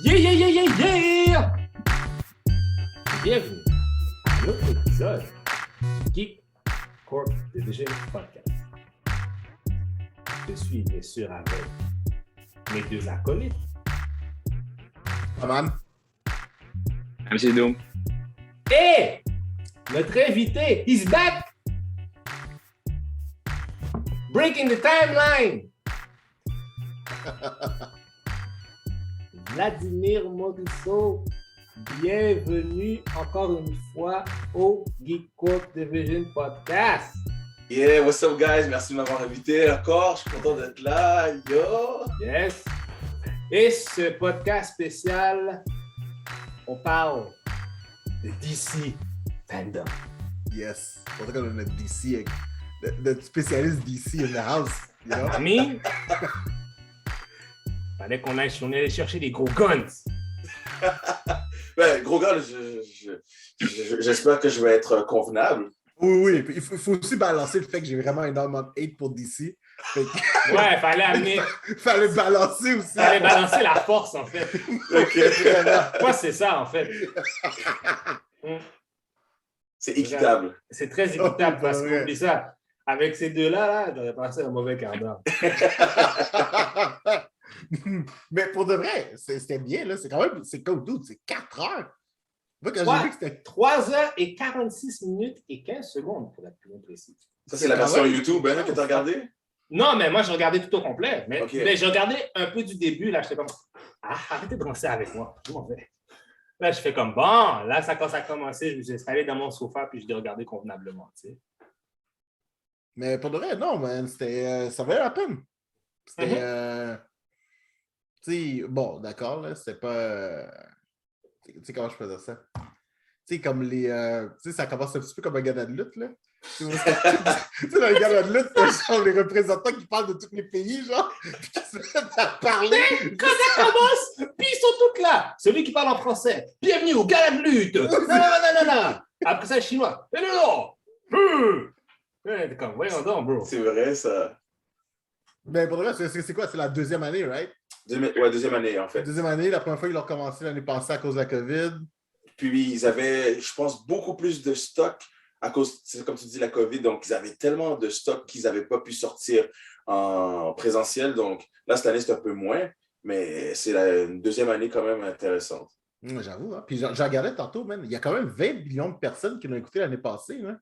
Yeah, yeah, yeah, yeah, yeah! Bienvenue à un autre épisode du Geek Corp Division Podcast. Je suis bien sûr avec mes deux acolytes. Aman. Monsieur Doom. Et notre invité, he's back! Breaking the timeline! Vladimir Morisseau, bienvenue encore une fois au Geek Corp Division Podcast. Yeah, what's up guys? Merci de m'avoir invité encore. Je suis content d'être là. Yo! Yes. Et ce podcast spécial, on parle de DC Fandom. Yes. On dirait qu'on a notre DC, notre spécialiste DC in the house. You know? I mean, fallait qu'on allait chercher des gros guns. Ben, gros gars, j'espère que je vais être convenable. Oui. Il faut aussi balancer le fait que j'ai vraiment énormément de hate pour DC. Ouais, fallait balancer aussi. Fallait balancer la force, en fait. OK. Moi, c'est ça, en fait. C'est équitable. C'est très équitable parce qu'on oublie ça. Avec ces deux-là, j'aurais passé un mauvais quart d'heure. Mais pour de vrai, c'était bien, là. C'est comme tout, c'est 4 heures. Moi, quand j'ai vu que c'était 3h46 et 15 secondes, pour être plus précis. Ça, c'est la version YouTube hein, que tu as regardée? Non, mais moi, je regardais tout au complet. Mais, Okay. mais je regardais un peu du début. Là, j'étais comme, arrêtez de danser avec moi. Je m'en vais. Là, je fais comme, bon, là, quand ça a commencé, je me suis installé dans mon sofa puis je l'ai regardé convenablement, tu sais. Mais pour de vrai, non, man, c'était, ça valait la peine. C'était, tu sais, bon, d'accord, là, c'était pas, tu sais, comment je peux dire ça? Tu sais, comme les, tu sais, ça commence un petit peu comme un gala de lutte, là. Tu sais, dans les galas de lutte, genre, les représentants qui parlent de tous les pays, genre, puis qui se mettent à parler. Quand ça commence, puis ils sont tous là. Celui qui parle en français, bienvenue au gala de lutte. Non. Après ça, le chinois. T'es comme, voyons donc, bro. C'est vrai, ça. Mais pour de vrai, c'est quoi? C'est la deuxième année, right? Deuxième année, en fait. Deuxième année, la première fois, ils l'ont commencé l'année passée à cause de la COVID. Puis, ils avaient, je pense, beaucoup plus de stock à cause, comme tu dis, la COVID. Donc, ils avaient tellement de stock qu'ils n'avaient pas pu sortir en présentiel. Donc, là, cette année, c'est un peu moins. Mais c'est une deuxième année quand même intéressante. J'avoue. Hein? Puis, j'en regardais tantôt, man. Il y a quand même 20 millions de personnes qui l'ont écouté l'année passée. Hein?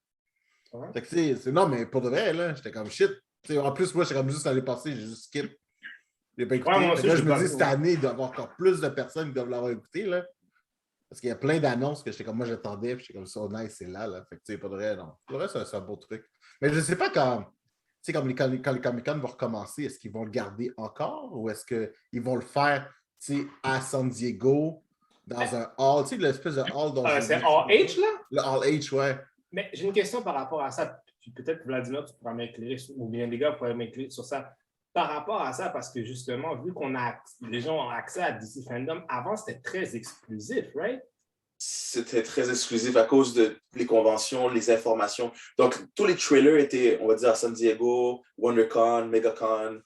Ouais. Fait que, non, mais pour de vrai, là, j'étais comme shit. T'sais, en plus, moi, j'étais comme juste l'année passée, j'ai juste skip. J'ai pas écouté. Ouais, moi aussi, là, je je me pas dis, cette année, il doit y avoir encore plus de personnes qui doivent l'avoir écouté. Là. Parce qu'il y a plein d'annonces que j'étais comme moi, j'attendais, puis j'étais comme ça, nice, c'est là. Fait que, tu sais, pour de vrai, non. Pour de vrai, c'est un beau truc. Mais je sais pas quand, tu sais, comme quand les Comic-Con vont recommencer, est-ce qu'ils vont le garder encore ou est-ce qu'ils vont le faire, tu sais, à San Diego, dans un hall, tu sais, l'espèce de hall dont C'est All H, là? Le Hall H, ouais. Mais j'ai une question par rapport à ça. Puis peut-être, Vladimir, tu pourras m'éclairer, ou bien les gars pourraient m'éclairer sur ça. Par rapport à ça, parce que justement, vu les gens ont accès à DC Fandom, avant, c'était très exclusif, right? C'était très exclusif à cause de les conventions, les informations. Donc, tous les trailers étaient, on va dire, à San Diego, WonderCon, MegaCon.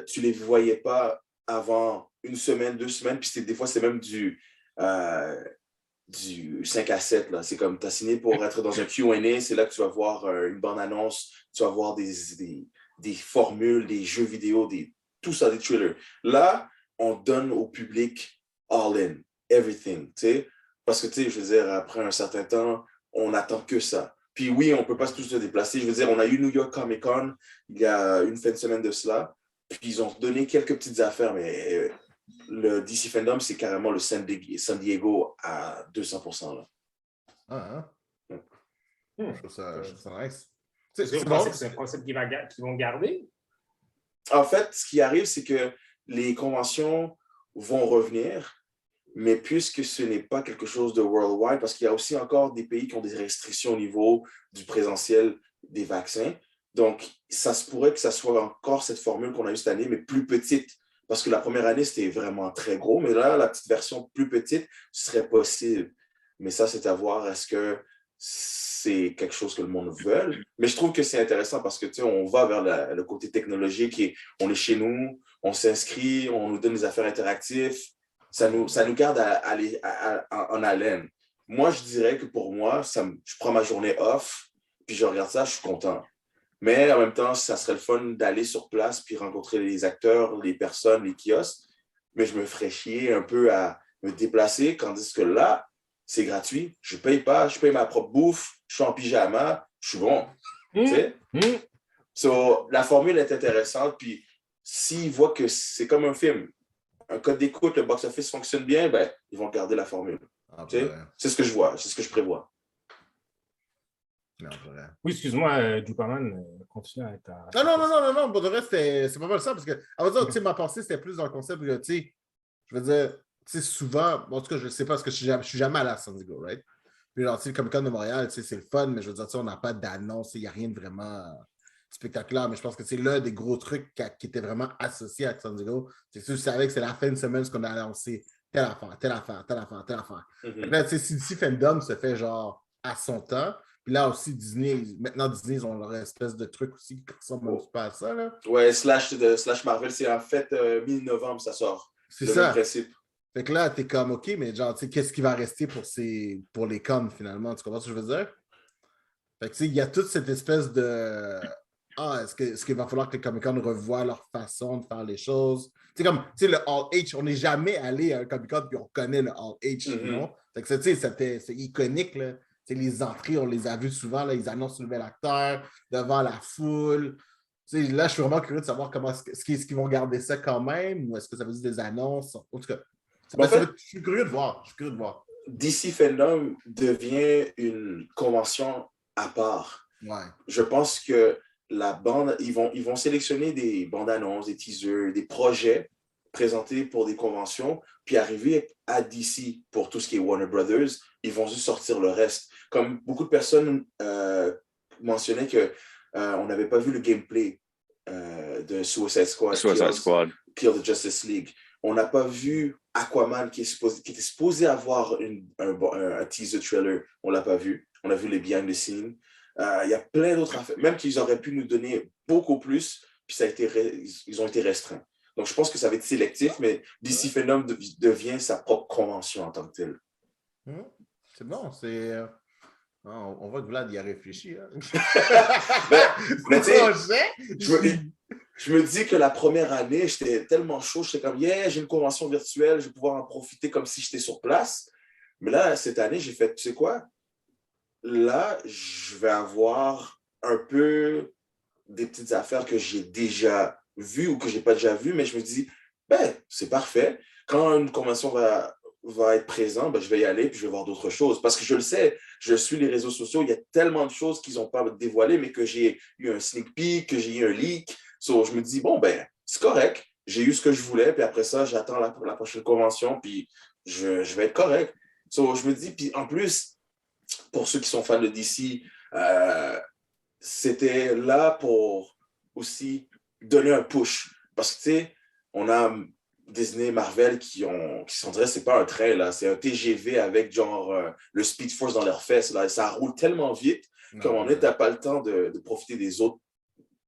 Tu ne les voyais pas avant une semaine, 2 semaines. Puis des fois, c'est même du 5 à 7. Là. C'est comme, tu as signé pour être dans un Q&A. C'est là que tu vas voir une bande-annonce. Tu vas voir des formules, des jeux vidéo, tout ça, des trailers. Là, on donne au public all-in, everything, tu sais. Parce que, tu sais, je veux dire, après un certain temps, on n'attend que ça. Puis oui, on ne peut pas tous se déplacer. Je veux dire, on a eu New York Comic Con il y a une fin de semaine de cela. Puis ils ont donné quelques petites affaires, mais le DC Fandom, c'est carrément le San Diego à 200%. Là. Je trouve ça nice. Est-ce que vous pensez que c'est un concept qu'ils vont garder? En fait, ce qui arrive, c'est que les conventions vont revenir, mais puisque ce n'est pas quelque chose de worldwide, parce qu'il y a aussi encore des pays qui ont des restrictions au niveau du présentiel des vaccins. Donc, ça se pourrait que ça soit encore cette formule qu'on a eue cette année, mais plus petite. Parce que la première année, c'était vraiment très gros, mais là, la petite version plus petite serait possible. Mais ça, c'est à voir. Est-ce que c'est quelque chose que le monde veut? Mais je trouve que c'est intéressant parce que, tu sais, on va vers le côté technologique et on est chez nous, on s'inscrit, on nous donne des affaires interactives. ça nous garde en haleine. Moi, je dirais que pour moi, je prends ma journée off, puis je regarde ça, je suis content. Mais en même temps, ça serait le fun d'aller sur place puis rencontrer les acteurs, les personnes, les kiosques. Mais je me ferais chier un peu à me déplacer, tandis que là, c'est gratuit. Je ne paye pas, je paye ma propre bouffe, je suis en pyjama, je suis bon. Tu sais? So, la formule est intéressante. Puis s'ils voient que c'est comme un film, un code d'écoute, le box-office fonctionne bien, ben, ils vont garder la formule. Tu sais? C'est ce que je vois, c'est ce que je prévois. Non, oui, excuse-moi, Dupaman, continue à être Non, pour de vrai, c'est pas mal ça, parce que, à vrai dire, tu sais, ma pensée, c'était plus dans le concept, tu sais, je veux dire, tu sais, souvent, bon, en tout cas, je sais pas, parce que je suis jamais allé à San Diego, right? Puis, genre, tu sais, le Comic-Con de Montréal, tu sais, c'est le fun, mais je veux dire, tu sais, on n'a pas d'annonce, il n'y a rien de vraiment spectaculaire, mais je pense que c'est l'un des gros trucs qui était vraiment associé à San Diego. C'est sûr, je savais que c'est la fin de semaine, ce qu'on a annoncé, telle affaire, telle affaire, telle affaire, telle affaire. Là, tu sais, si Fandom se fait, genre, à son temps, puis là aussi, maintenant Disney, ils ont leur espèce de truc aussi qui ressemble un petit peu à ça. Là. Ouais, Slash Marvel, c'est en fait mi-novembre, ça sort. C'est le ça. même principe. Fait que là, t'es comme, OK, mais genre, tu sais, qu'est-ce qui va rester pour les cons finalement? Tu comprends ce que je veux dire? Fait que tu sais, il y a toute cette espèce de. Ah, est-ce qu'il va falloir que les Comic-Con revoient leur façon de faire les choses? Tu sais, comme, tu sais, le All H, on n'est jamais allé à un Comic-Con puis on connaît le All H, non? Fait que tu sais, c'est iconique, là. T'sais, les entrées, on les a vues souvent, là, ils annoncent le nouvel acteur devant la foule. T'sais, là, je suis vraiment curieux de savoir est-ce qu'ils vont garder ça quand même ou est-ce que ça veut dire des annonces? En tout cas, je suis curieux de voir. DC Fandom devient une convention à part. Ouais. Je pense que la bande, ils vont sélectionner des bandes annonces, des teasers, des projets présentés pour des conventions, puis arriver à DC pour tout ce qui est Warner Brothers, ils vont juste sortir le reste. Comme beaucoup de personnes mentionnaient qu'on n'avait pas vu le gameplay de Suicide Squad. Kill the Justice League. On n'a pas vu Aquaman qui était supposé avoir un teaser trailer. On ne l'a pas vu. On a vu les behind the scenes. Il y a plein d'autres affaires. Même qu'ils auraient pu nous donner beaucoup plus, puis ils ont été restreints. Donc, je pense que ça va être sélectif, mais DC Fandom devient sa propre convention en tant que telle. C'est bon, c'est... on voit que Vlad y a réfléchi. Hein? mais tu sais, je me dis que la première année, j'étais tellement chaud, j'étais comme, yeah, j'ai une convention virtuelle, je vais pouvoir en profiter comme si j'étais sur place. Mais là, cette année, j'ai fait, tu sais quoi? Là, je vais avoir un peu des petites affaires que j'ai déjà vues ou que je n'ai pas déjà vues, mais je me dis, ben, c'est parfait. Quand une convention va être présente, ben, je vais y aller puis je vais voir d'autres choses. Parce que je le sais, je suis les réseaux sociaux, il y a tellement de choses qu'ils n'ont pas dévoilées, mais que j'ai eu un sneak peek, que j'ai eu un leak. So, je me dis, bon, ben, c'est correct. J'ai eu ce que je voulais, puis après ça, j'attends la prochaine convention, puis je vais être correct. So, je me dis, puis en plus, pour ceux qui sont fans de DC, c'était là pour aussi donner un push. Parce que, tu sais, on a Disney, Marvel qui sont dirait, c'est pas un train, là, c'est un TGV avec genre le Speed Force dans leurs fesses. Là, ça roule tellement vite qu'à un moment donné, t'as pas le temps de profiter des autres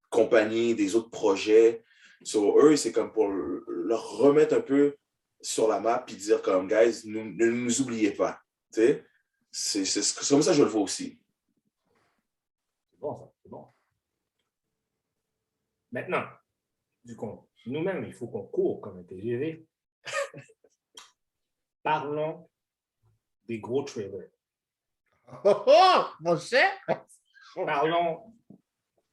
compagnies, des autres projets. So, eux, c'est comme pour leur remettre un peu sur la map et dire comme, guys, ne nous oubliez pas. Tu sais? C'est comme ça que je le vois aussi. C'est bon, ça, c'est bon. Maintenant, du coup, nous-mêmes, il faut qu'on court comme un TGV. Parlons des gros trailers. Mon cher! Parlons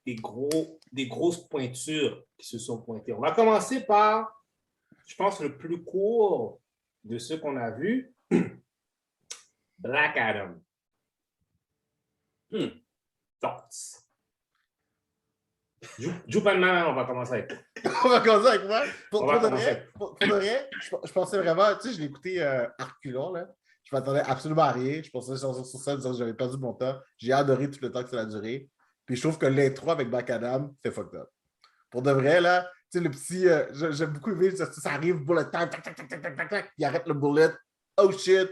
des grosses pointures qui se sont pointées. On va commencer par, je pense, le plus court de ceux qu'on a vus, Black Adam. Thoughts. Jupanman, on va commencer avec toi. On va commencer avec moi. Pour On va de commencer. vrai, je pensais vraiment, tu sais, je l'ai écouté Arculon, là. Je m'attendais absolument à rien. Je pensais sur ça, disant que j'avais perdu mon temps. J'ai adoré tout le temps que ça a duré. Puis je trouve que l'intro avec Black Adam fait fucked up. Pour de vrai, là, tu sais, le petit, j'aime beaucoup aimer, ça arrive, bullet time, tac, tac, tac, tac, tac, tac, tac, il arrête le bullet. Oh shit,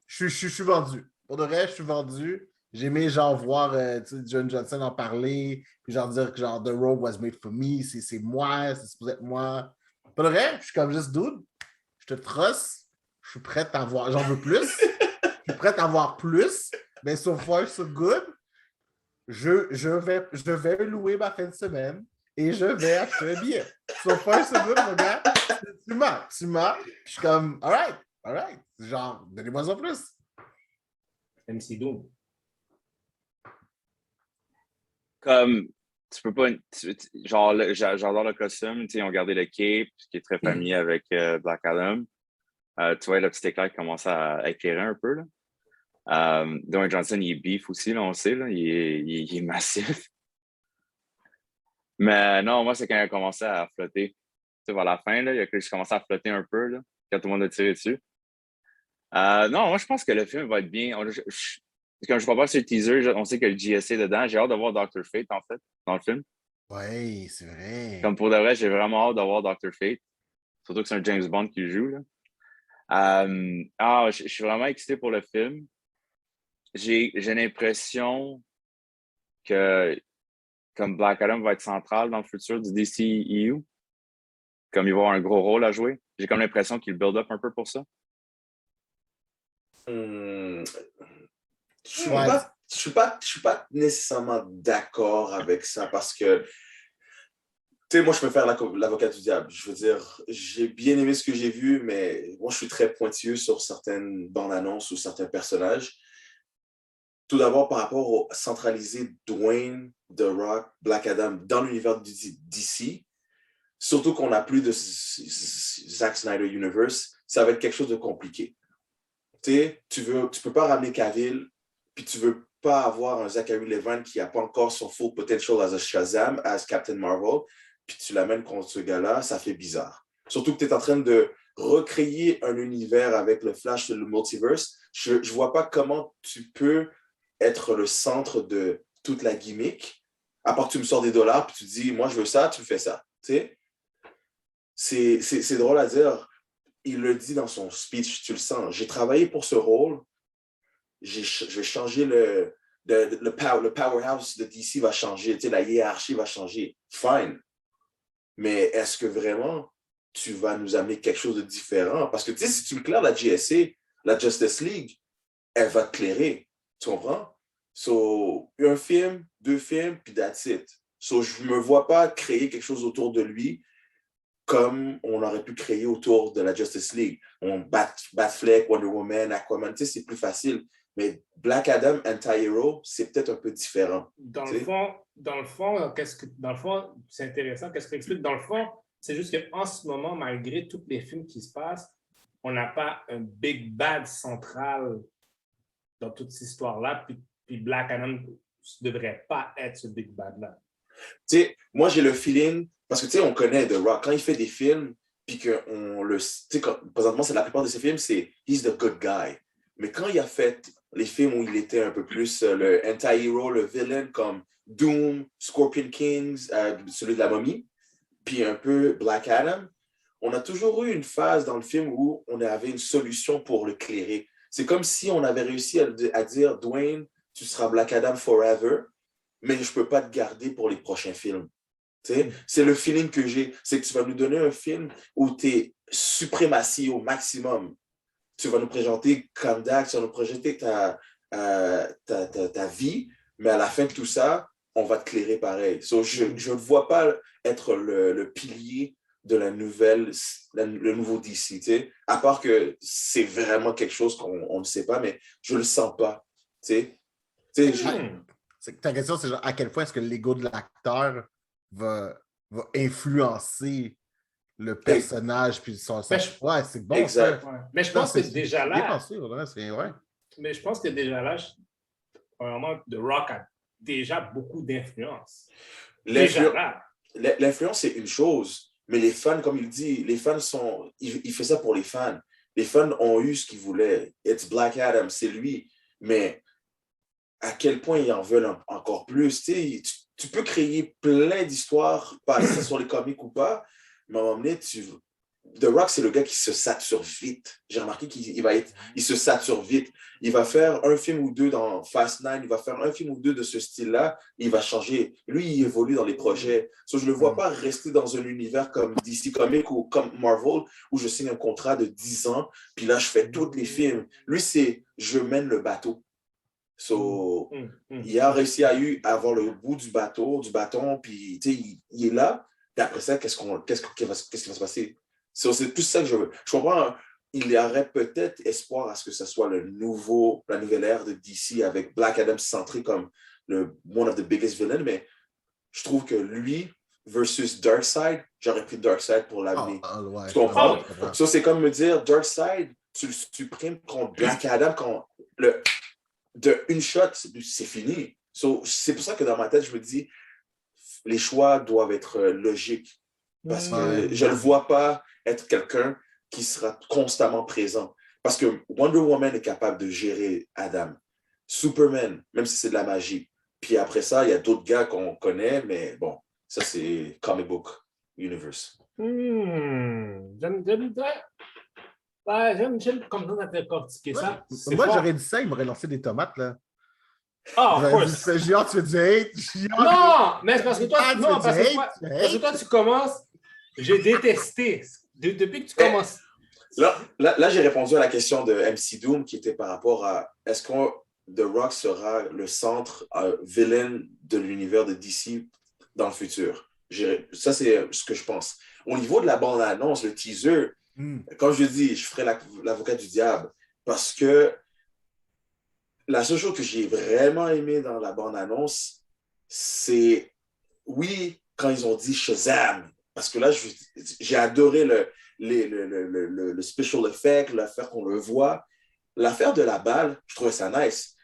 je suis vendu. Pour de vrai, je suis vendu. J'ai aimé genre voir John Johnson en parler, puis genre dire que genre The Road was made for me, c'est moi, c'est supposé être moi. Pour de vrai, je suis comme juste dude, je te trosse, je suis prêt à voir, j'en veux plus. Je suis prêt à voir plus, mais so far, so good. Je vais louer ma fin de semaine et je vais acheter un billet. So far, so good, mon gars. Tu m'as. Je suis comme, all right. Genre, donnez-moi en plus. MC Doom. Comme, tu peux pas. Genre, j'adore le costume. Ils ont gardé le cape, qui est très familier avec Black Adam. Tu vois, le petit éclair qui commence à éclairer un peu. Là. Dwayne Johnson, il est beef aussi, là, on sait. Là, il est massif. Mais non, moi, c'est quand il a commencé à flotter. Tu sais, vers la fin, là, il a commencé à flotter un peu, là, quand tout le monde a tiré dessus. Non, moi, je pense que le film va être bien. Comme je vois pas sur le teaser, on sait que le GSA est dedans. J'ai hâte de voir Dr. Fate, en fait, dans le film. Oui, c'est vrai. Comme pour de vrai, j'ai vraiment hâte de voir Dr. Fate. Surtout que c'est un James Bond qui joue, là. Je suis vraiment excité pour le film. J'ai l'impression que comme Black Adam va être central dans le futur du DCEU, comme il va avoir un gros rôle à jouer. J'ai comme l'impression qu'il build up un peu pour ça. Je Ouais. suis pas nécessairement d'accord avec ça parce que, tu sais, moi, je peux faire l'avocat du diable. Je veux dire, j'ai bien aimé ce que j'ai vu, mais moi, je suis très pointilleux sur certaines bandes annonces ou certains personnages. Tout d'abord, par rapport au centraliser Dwayne, The Rock, Black Adam dans l'univers du DC, surtout qu'on n'a plus de Zack Snyder Universe, ça va être quelque chose de compliqué. Tu sais, tu peux pas ramener Cavill, puis tu veux pas avoir un Zachary Levi qui n'a pas encore son full potential as a Shazam, as Captain Marvel, puis tu l'amènes contre ce gars-là, ça fait bizarre. Surtout que tu es en train de recréer un univers avec le Flash, le multiverse. Je vois pas comment tu peux être le centre de toute la gimmick, à part que tu me sors des dollars, puis tu dis, moi, je veux ça, tu me fais ça. Tu sais, c'est drôle à dire. Il le dit dans son speech, tu le sens. J'ai travaillé pour ce rôle. Je vais changer le powerhouse de DC va changer. Tu sais, la hiérarchie va changer. Fine. Mais est-ce que vraiment tu vas nous amener quelque chose de différent? Parce que tu sais, si tu me claires la GSA, la Justice League, elle va te clairer. Tu comprends? So, un film, 2 films, puis that's it. So, je ne me vois pas créer quelque chose autour de lui comme on aurait pu créer autour de la Justice League. Batfleck, Wonder Woman, Aquaman, tu sais, c'est plus facile. Mais Black Adam, Anti-Hero, c'est peut-être un peu différent. Dans le fond, c'est intéressant. Qu'est-ce que tu expliques? Dans le fond, c'est juste qu'en ce moment, malgré tous les films qui se passent, on n'a pas un big bad central dans toute cette histoire-là. Puis Black Adam ne devrait pas être ce big bad-là. Tu sais, moi, j'ai le feeling, parce que tu sais, on connaît The Rock, quand il fait des films, puis qu'on le. Tu sais, présentement, c'est la plupart de ses films, c'est he's the good guy. Mais quand il a fait les films où il était un peu plus le anti-hero, le villain, comme Doom, Scorpion Kings, celui de la momie, puis un peu Black Adam, on a toujours eu une phase dans le film où on avait une solution pour le clairer. C'est comme si on avait réussi à dire, Dwayne, tu seras Black Adam forever, mais je ne peux pas te garder pour les prochains films. C'est le feeling que j'ai. C'est que tu vas nous donner un film où tu es suprématie au maximum. Tu vas nous présenter Kandak, tu vas nous présenter ta vie, mais à la fin de tout ça, on va te clairer pareil. So, je ne vois pas être le pilier de le nouveau DC, t'sais. À part que c'est vraiment quelque chose qu'on ne sait pas, mais je ne le sens pas. Ta question, c'est genre, à quel point est-ce que l'ego de l'acteur va influencer le personnage puis son sens. Ouais, c'est bon. Exact. Ouais. Mais je pense que déjà là. Pensé, ouais. Mais je pense que déjà là, vraiment, The Rock a déjà beaucoup d'influence. L'influence, c'est une chose, mais les fans, comme il dit, les fans sont. Il fait ça pour les fans. Les fans ont eu ce qu'ils voulaient. It's Black Adam, c'est lui. Mais à quel point ils en veulent encore plus? Tu peux créer plein d'histoires, pas sur les comics ou pas, mais à un moment donné, The Rock, c'est le gars qui se sature vite. J'ai remarqué il se sature vite. Il va faire un film ou deux dans Fast 9, il va faire un film ou deux de ce style-là, il va changer. Lui, il évolue dans les projets. Je ne le vois pas rester dans un univers comme DC Comics ou comme Marvel, où je signe un contrat de 10 ans, puis là, je fais tous les films. Lui, c'est je mène le bateau. Il a réussi à avoir le bout du bâton, puis il est là. Puis après ça, qu'est-ce qui va se passer? C'est tout ça que je veux. Je comprends, il y aurait peut-être espoir à ce que ce soit la nouvelle ère de DC avec Black Adam centré comme one of the biggest villains, mais je trouve que lui versus Darkseid, j'aurais pris Darkseid pour l'avenir. Tu comprends? C'est comme me dire, Darkseid, tu le supprimes contre Black Adam, de une shot, c'est fini. C'est pour ça que dans ma tête, je me dis, les choix doivent être logiques. Parce que je ne le vois pas être quelqu'un qui sera constamment présent. Parce que Wonder Woman est capable de gérer Adam. Superman, même si c'est de la magie. Puis après ça, il y a d'autres gars qu'on connaît, mais bon, ça c'est comic book universe. J'aime comme ça décortiquer ça. Moi, j'aurais dit ça, il m'aurait lancé des tomates, là. Ah, of course. Géant, tu veux du hate. Non, mais c'est parce que toi, tu commences. J'ai détesté. Depuis que tu commences. Là, j'ai répondu à la question de MC Doom qui était par rapport à est-ce que The Rock sera le centre villain de l'univers de DC dans le futur? Ça, c'est ce que je pense. Au niveau de la bande-annonce, le teaser, comme je dis, je ferai l'avocat du diable parce que la seule chose que j'ai vraiment aimé dans la bande-annonce, c'est, oui, quand ils ont dit Shazam, parce que là, j'ai adoré le special effect, l'affaire qu'on le voit. L'affaire de la balle, je trouvais ça nice,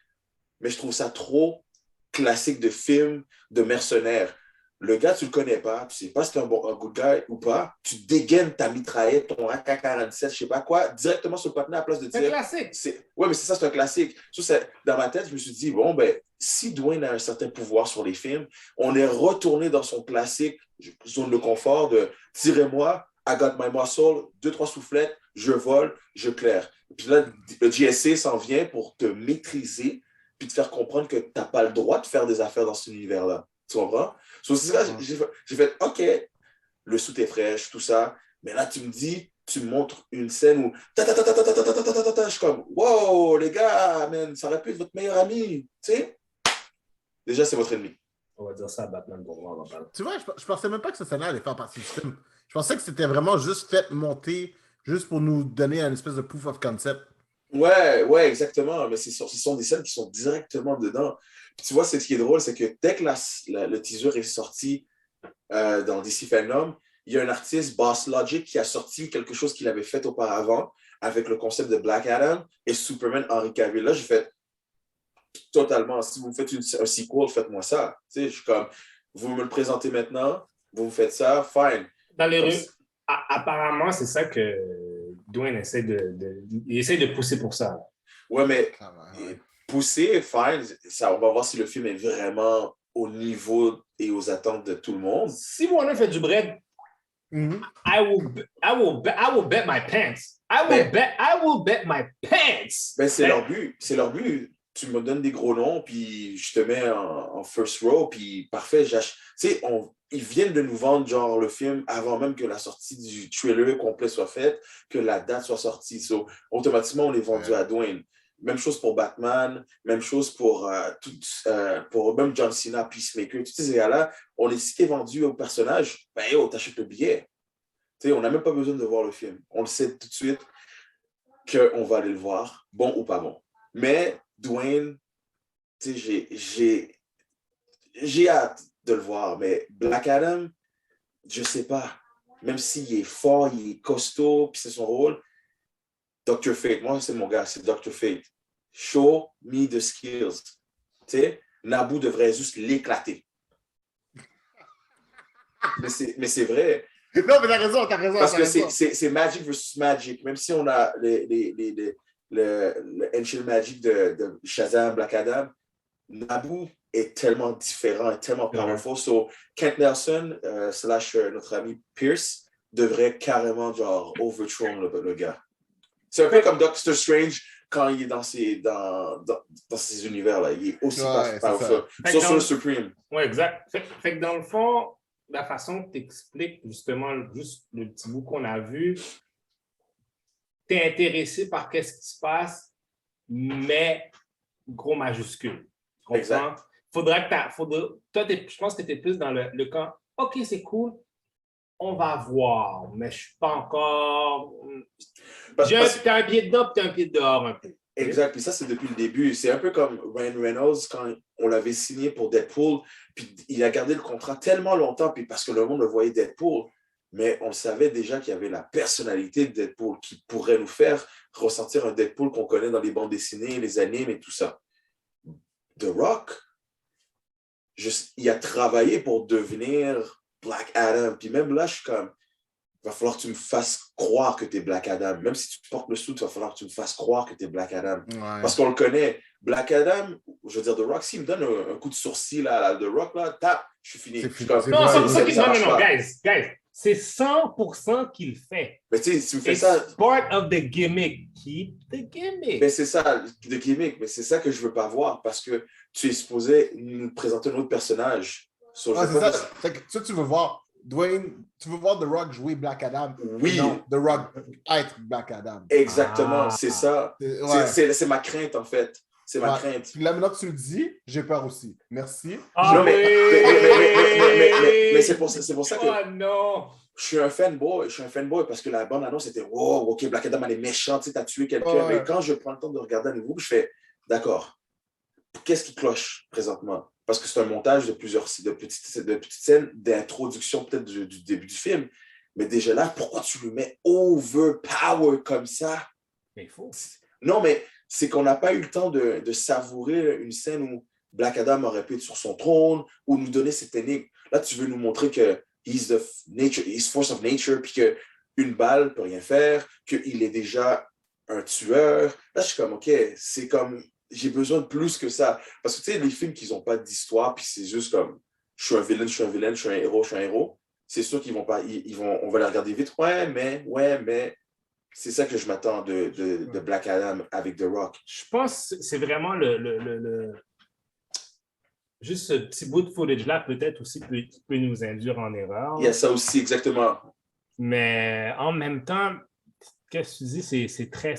mais je trouve ça trop classique de film de mercenaires. Le gars, tu le connais pas, tu sais pas si c'est un good guy ou pas, tu dégaines ta mitraillette, ton AK-47, je sais pas quoi, directement sur le partenaire à la place de dire... C'est un classique. Oui, mais c'est ça, c'est un classique. Dans ma tête, je me suis dit, bon, ben, si Dwayne a un certain pouvoir sur les films, on est retourné dans son classique zone de confort de « tirez-moi, I got my muscle, 2-3 soufflettes, je vole, je claire ». Puis là, le GSC s'en vient pour te maîtriser puis te faire comprendre que tu n'as pas le droit de faire des affaires dans cet univers-là. Tu comprends? C'est ça, j'ai fait, OK, le sous est fraîche, tout ça. Mais là, tu me dis, tu me montres une scène où je suis comme, wow, les gars, man, ça aurait pu être votre meilleur ami. Tu sais? Déjà, c'est votre ennemi. On va dire ça à Batman pour voir. Tu vois, je pensais même pas que ce scénario allait faire partie du film. Je pensais que c'était vraiment juste fait monter, juste pour nous donner une espèce de proof of concept. Ouais, exactement. Mais ce sont des scènes qui sont directement dedans. Puis tu vois, ce qui est drôle, c'est que dès que le teaser est sorti dans DC Fandom, il y a un artiste, Boss Logic, qui a sorti quelque chose qu'il avait fait auparavant avec le concept de Black Adam et Superman Henry Cavill. Là, j'ai fait totalement, si vous me faites un sequel, faites-moi ça. Tu sais, je suis comme, vous me le présentez maintenant, vous me faites ça, fine. Dans les rues, apparemment, c'est ça que Dwayne essaie il essaie de pousser pour ça. Ouais, mais pousser, fine, ça, on va voir si le film est vraiment au niveau et aux attentes de tout le monde. Si Warner fait du bread, I will bet my pants. I will bet my pants. Ben, c'est leur but. C'est leur but. Tu me donnes des gros noms, puis je te mets en first row, puis parfait. Tu sais, ils viennent de nous vendre genre le film avant même que la sortie du trailer complet soit faite, que la date soit sortie. So, automatiquement, on est vendu à Dwayne. Même chose pour Batman, même chose pour même John Cena, Peacemaker, tous ces gars-là. On est si t'es vendu au personnage, ben yo, t'achètes le billet. Tu sais, on n'a même pas besoin de voir le film. On le sait tout de suite qu'on va aller le voir, bon ou pas bon. Mais Dwayne, tu sais, j'ai hâte de le voir, mais Black Adam, je sais pas. Même s'il est fort, il est costaud, puis c'est son rôle. Dr. Fate, moi, c'est mon gars, c'est Dr. Fate. Show me the skills. Tu sais, Naboo devrait juste l'éclater. Mais c'est vrai. Non, mais t'as raison. Parce que c'est Magic versus Magic. Même si on a le Ancient Magic de Shazam, Black Adam, Naboo est tellement différent, tellement powerful. So, Kent Nelson, / notre ami Pierce, devrait carrément, genre, overthrow le gars. C'est un peu comme Doctor Strange quand il est dans ces univers-là. Il est aussi powerful. Sorcerer Supreme. Oui, exact. Fait que dans le fond, la façon que tu expliques justement juste le petit bout qu'on a vu, tu es intéressé par qu'est-ce qui se passe, mais gros majuscule. Tu comprends? Exact. Toi, je pense que tu es plus dans le camp, OK, c'est cool, on va voir, mais je ne suis pas encore... Tu as un pied dedans, puis tu as un pied dehors un peu. Exact, puis ça, c'est depuis le début. C'est un peu comme Ryan Reynolds quand on l'avait signé pour Deadpool, puis il a gardé le contrat tellement longtemps, puis parce que le monde le voyait Deadpool, mais on savait déjà qu'il y avait la personnalité de Deadpool qui pourrait nous faire ressentir un Deadpool qu'on connaît dans les bandes dessinées, les animes et tout ça. The Rock, il a travaillé pour devenir Black Adam, puis même là, je suis comme, il va falloir que tu me fasses croire que tu es Black Adam. Même si tu portes le suit, il va falloir que tu me fasses croire que tu es Black Adam. Ouais. Parce qu'on le connaît. Black Adam, je veux dire, The Rock, s'il me donne un coup de sourcil là, The Rock, là, tape, je suis fini. Non, guys. C'est 100% qu'il fait. Mais tu sais, si tu me fais ça... part of the gimmick. Keep the gimmick. Mais c'est ça, the gimmick. Mais c'est ça que je veux pas voir parce que tu es supposé nous présenter un autre personnage. C'est ça. C'est que tu veux voir Dwayne, tu veux voir The Rock jouer Black Adam? Oui. Non, The Rock être Black Adam. Exactement, c'est ça. Ouais. C'est ma crainte, en fait. C'est ma crainte. Puis là, maintenant que tu le dis, j'ai peur aussi. Merci. Non, mais c'est pour ça que... Oh non! Je suis un fanboy parce que la bande-annonce était « Wow, OK, Black Adam, elle est méchante, tu sais, t'as tué quelqu'un. » Mais quand je prends le temps de regarder à nouveau, je fais « D'accord, qu'est-ce qui cloche présentement? » Parce que c'est un montage de petites scènes d'introduction peut-être du début du film. Mais déjà là, pourquoi tu le mets overpower comme ça? Mais il faut. Non, mais c'est qu'on n'a pas eu le temps de savourer une scène où Black Adam aurait pu être sur son trône ou nous donner cette énigme. Là, tu veux nous montrer que he's force of nature, puis qu'une balle ne peut rien faire, qu'il est déjà un tueur. Là, je suis comme, OK, c'est comme... J'ai besoin de plus que ça. Parce que, tu sais, les films qui n'ont pas d'histoire, puis c'est juste comme, je suis un vilain, je suis un héros, c'est sûr qu'ils vont pas, on va les regarder vite. Ouais, mais, c'est ça que je m'attends de Black Adam avec The Rock. Je pense que c'est vraiment juste ce petit bout de footage-là, peut-être aussi, qui peut nous induire en erreur. Il y a ça aussi, exactement. Mais en même temps, qu'est-ce que tu dis, c'est très...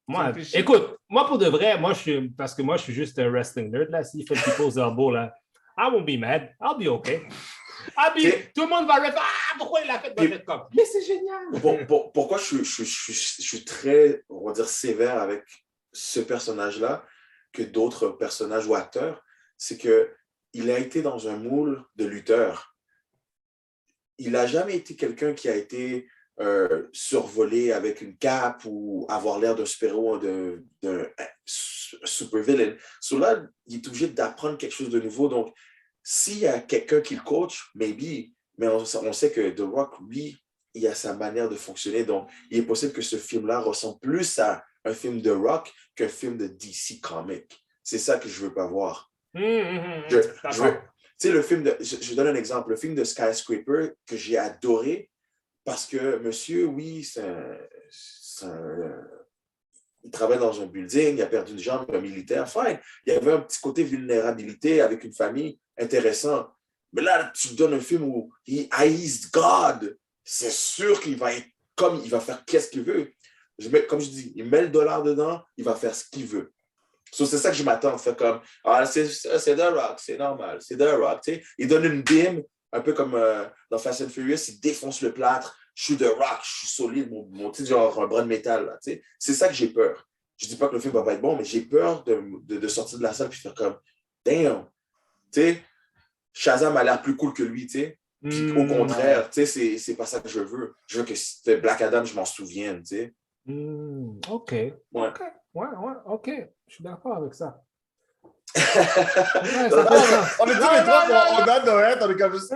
Moi, écoute, moi pour de vrai, parce que moi je suis juste un wrestling nerd, là, s'il fait le people's elbow, là, I won't be mad, I'll be okay. Tout le monde va rêver, pourquoi il a fait dans comme? Mais c'est génial! Pourquoi je suis très, on va dire, sévère avec ce personnage-là que d'autres personnages ou acteurs, c'est qu'il a été dans un moule de lutteur. Il n'a jamais été quelqu'un qui a été survoler avec une cape ou avoir l'air d'un super-héros, d'un super-villain. Là, il est obligé d'apprendre quelque chose de nouveau. Donc, s'il y a quelqu'un qui le coach, maybe, mais on sait que The Rock, lui, il a sa manière de fonctionner. Donc, il est possible que ce film-là ressemble plus à un film de Rock qu'un film de DC Comics. C'est ça que je ne veux pas voir. Tu sais, le film je donne un exemple. Le film de Skyscraper que j'ai adoré, parce que monsieur, oui, il travaille dans un building, il a perdu une jambe, un militaire, fine. Il y avait un petit côté vulnérabilité avec une famille intéressant. Mais là, tu me donnes un film où he's God. C'est sûr qu'il va être comme, il va faire qu'est-ce qu'il veut. Comme je dis, il met le dollar dedans, il va faire ce qu'il veut. So, c'est ça que je m'attends. Fait comme, c'est The Rock, c'est normal, c'est The Rock. Tu sais. Il donne une bim, un peu comme dans Fast and Furious, il défonce le plâtre. Je suis The Rock, je suis solide, mon genre un bras de métal. Là, tu sais. C'est ça que j'ai peur. Je dis pas que le film va pas être bon, mais j'ai peur de sortir de la salle et faire comme, damn, tu sais, Shazam a l'air plus cool que lui, tu sais. Puis au contraire, tu sais, c'est pas ça que je veux. Je veux que c'était Black Adam, je m'en souvienne, tu sais. OK. Ouais. OK. Je suis d'accord avec ça. On est tous les trois, on donne Noël, on est comme juste.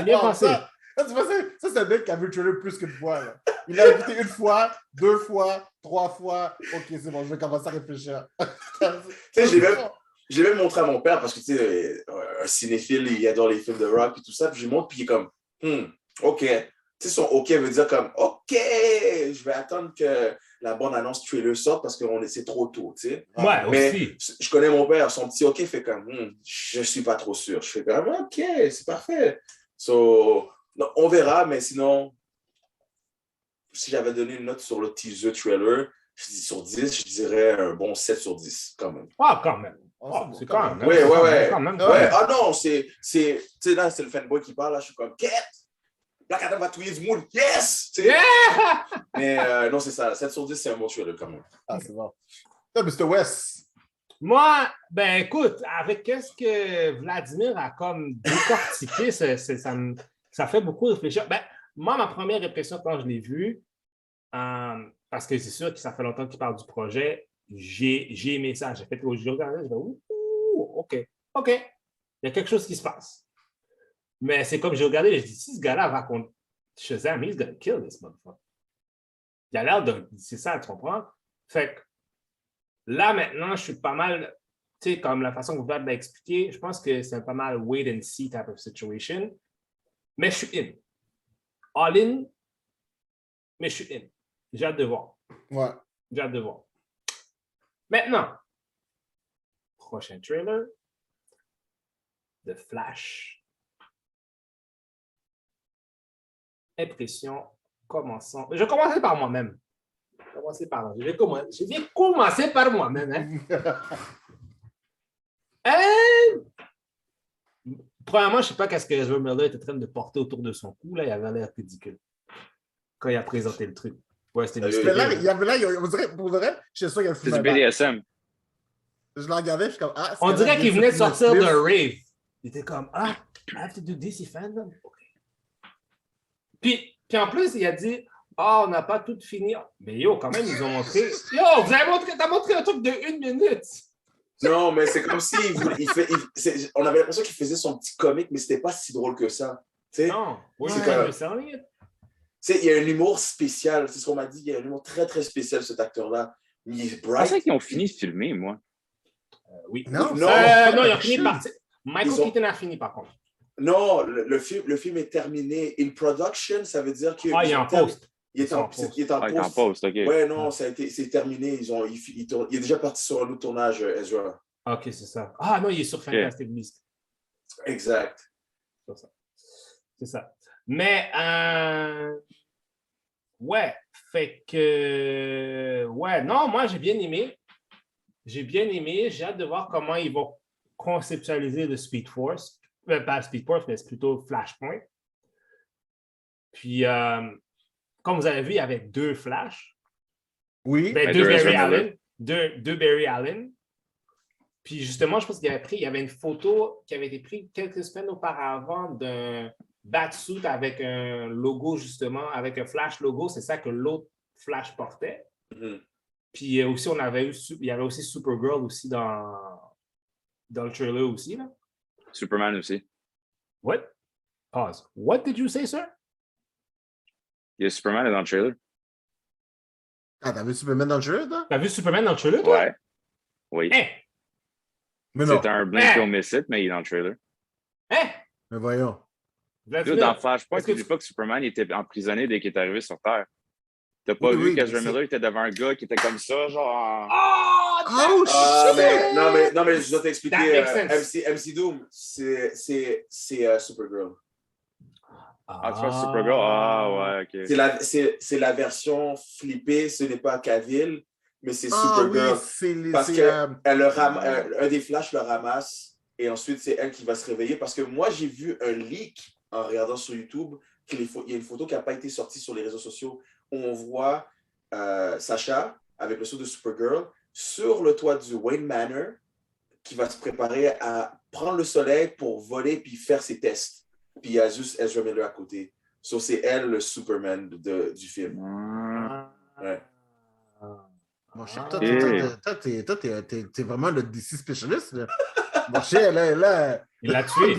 Bien pensé. Ça, c'est un mec qui a vu le trailer plus qu'une fois. Là. Il l'a écouté une fois, 2 fois, 3 fois. OK, c'est bon, je vais commencer à réfléchir. je l'ai même montré à mon père parce que, tu sais, un cinéphile, il adore les films de rock et tout ça. Puis je lui montre, puis il est comme, OK. Tu sais, son OK veut dire comme, OK, je vais attendre que la bande-annonce trailer sorte parce que c'est trop tôt, tu sais. Ouais, Mais aussi. je connais mon père, son petit OK fait comme, je suis pas trop sûr. Je fais comme, OK, c'est parfait. So, non, on verra, mais sinon, si j'avais donné une note sur le teaser trailer, sur 10, je dirais un bon 7 sur 10, quand même. Ah, quand même. Ah, C'est quand même. Ouais. Quand même. Ouais, ah non, tu sais, là, c'est le fanboy qui parle, là, je suis comme, get! Black Adam va tuer du monde, yes! Tu sais. Yeah! Mais non, c'est ça, 7 sur 10, c'est un bon trailer, quand même. Ah, c'est bon. Là, Mr. West. Moi, ben écoute, avec qu'est-ce que Vladimir a comme décortiqué, ça fait beaucoup réfléchir. Ben, moi, ma première impression quand je l'ai vu, parce que c'est sûr que ça fait longtemps qu'il parle du projet, j'ai aimé ça. J'ai fait j'ai regardé, j'ai fait OK. Il y a quelque chose qui se passe. Mais c'est comme j'ai regardé, je dis, si ce gars-là va contre Shazam, he's gonna kill this motherfucker. Il a l'air de. C'est ça, tu comprends? Fait que là, maintenant, je suis pas mal, tu sais, comme la façon que vous l'avez expliqué, je pense que c'est un pas mal wait and see type of situation. Mais je suis in. All in, mais je suis in. J'ai hâte de voir. Ouais. J'ai hâte de voir. Maintenant, prochain trailer, The Flash. Impression, commençons. Je vais commencer par moi-même. Je vais commencer par moi-même. Hein? Premièrement, je ne sais pas qu'est-ce que Ezra Miller était en train de porter autour de son cou. Là, il avait l'air ridicule quand il a présenté le truc. Ouais, c'était Il y avait là, on dirait, pour vrai, je suis sûr qu'il y a C'est du BDSM. Je l'ai regardé, je suis comme, on dirait qu'il venait de sortir d'un rave. Il était comme, I have to do DC fandom. Okay. Puis en plus, il a dit, on n'a pas tout fini. Mais yo, quand même, ils ont montré. Yo, t'as montré un truc de 1 minute. Non, mais c'est comme si on avait l'impression qu'il faisait son petit comique, mais c'était pas si drôle que ça. T'sais? Non, oui, c'est comme, il y a un humour spécial, c'est ce qu'on m'a dit, il y a un humour très, très spécial, cet acteur-là. Il est Je bright. pensais qu'ils ont fini de filmer, moi. Oui. Non, non, ils ont fini par. Michael Keaton a fini, par contre. Non, le film est terminé. In production, ça veut dire qu'il il est en post. Il est en post. OK. Ouais, non, c'est terminé. Il est déjà parti sur un autre tournage, Ezra. OK, c'est ça. Ah non, il est sur Fantastic Beasts. Exact. C'est ça. Mais, ouais, fait que, ouais, non, moi, j'ai bien aimé. J'ai hâte de voir comment ils vont conceptualiser le Speed Force. Pas Speed Force, mais c'est plutôt Flashpoint. Puis, comme vous avez vu, il y avait 2 Flash. Oui. Ben, 2 Barry Allen. 2 Barry Allen. Puis justement, je pense qu'il y avait une photo qui avait été prise quelques semaines auparavant d'un batsuit avec un logo, justement, avec un Flash logo. C'est ça que l'autre Flash portait. Mm-hmm. Puis aussi, il y avait aussi Supergirl aussi dans le trailer aussi. Là. Superman aussi. What? Pause. What did you say, sir? Il y a Superman dans le trailer. Ah, t'as vu Superman dans le jeu, là? T'as vu Superman dans le trailer, toi? Ouais. Oui. Hein? Mais non. C'est un Blink Kill Miss It, mais il est dans le trailer. Hein? Mais voyons. Dans Flashpoint, tu dis pas que Superman était emprisonné dès qu'il est arrivé sur Terre. T'as pas vu qu'Ezra Miller était devant un gars qui était comme ça, genre. Oh shit! Non, mais je dois t'expliquer. MC Doom, c'est Supergirl. Tu vois Supergirl? Ah, ouais, ok. C'est la version flippée, ce n'est pas Cavill, mais c'est Supergirl. Oui, parce qu'un des Flash le ramasse et ensuite c'est elle qui va se réveiller. Parce que moi, j'ai vu un leak en regardant sur YouTube qu'il y a une photo qui n'a pas été sortie sur les réseaux sociaux où on voit Sacha avec le saut de Supergirl sur le toit du Wayne Manor qui va se préparer à prendre le soleil pour voler puis faire ses tests. Puis il y a juste Ezra Miller à côté. So, c'est elle le Superman du film. Ouais. Mon cher, toi, t'es vraiment le DC spécialiste. Là. Mon cher, là, Il l'a tué.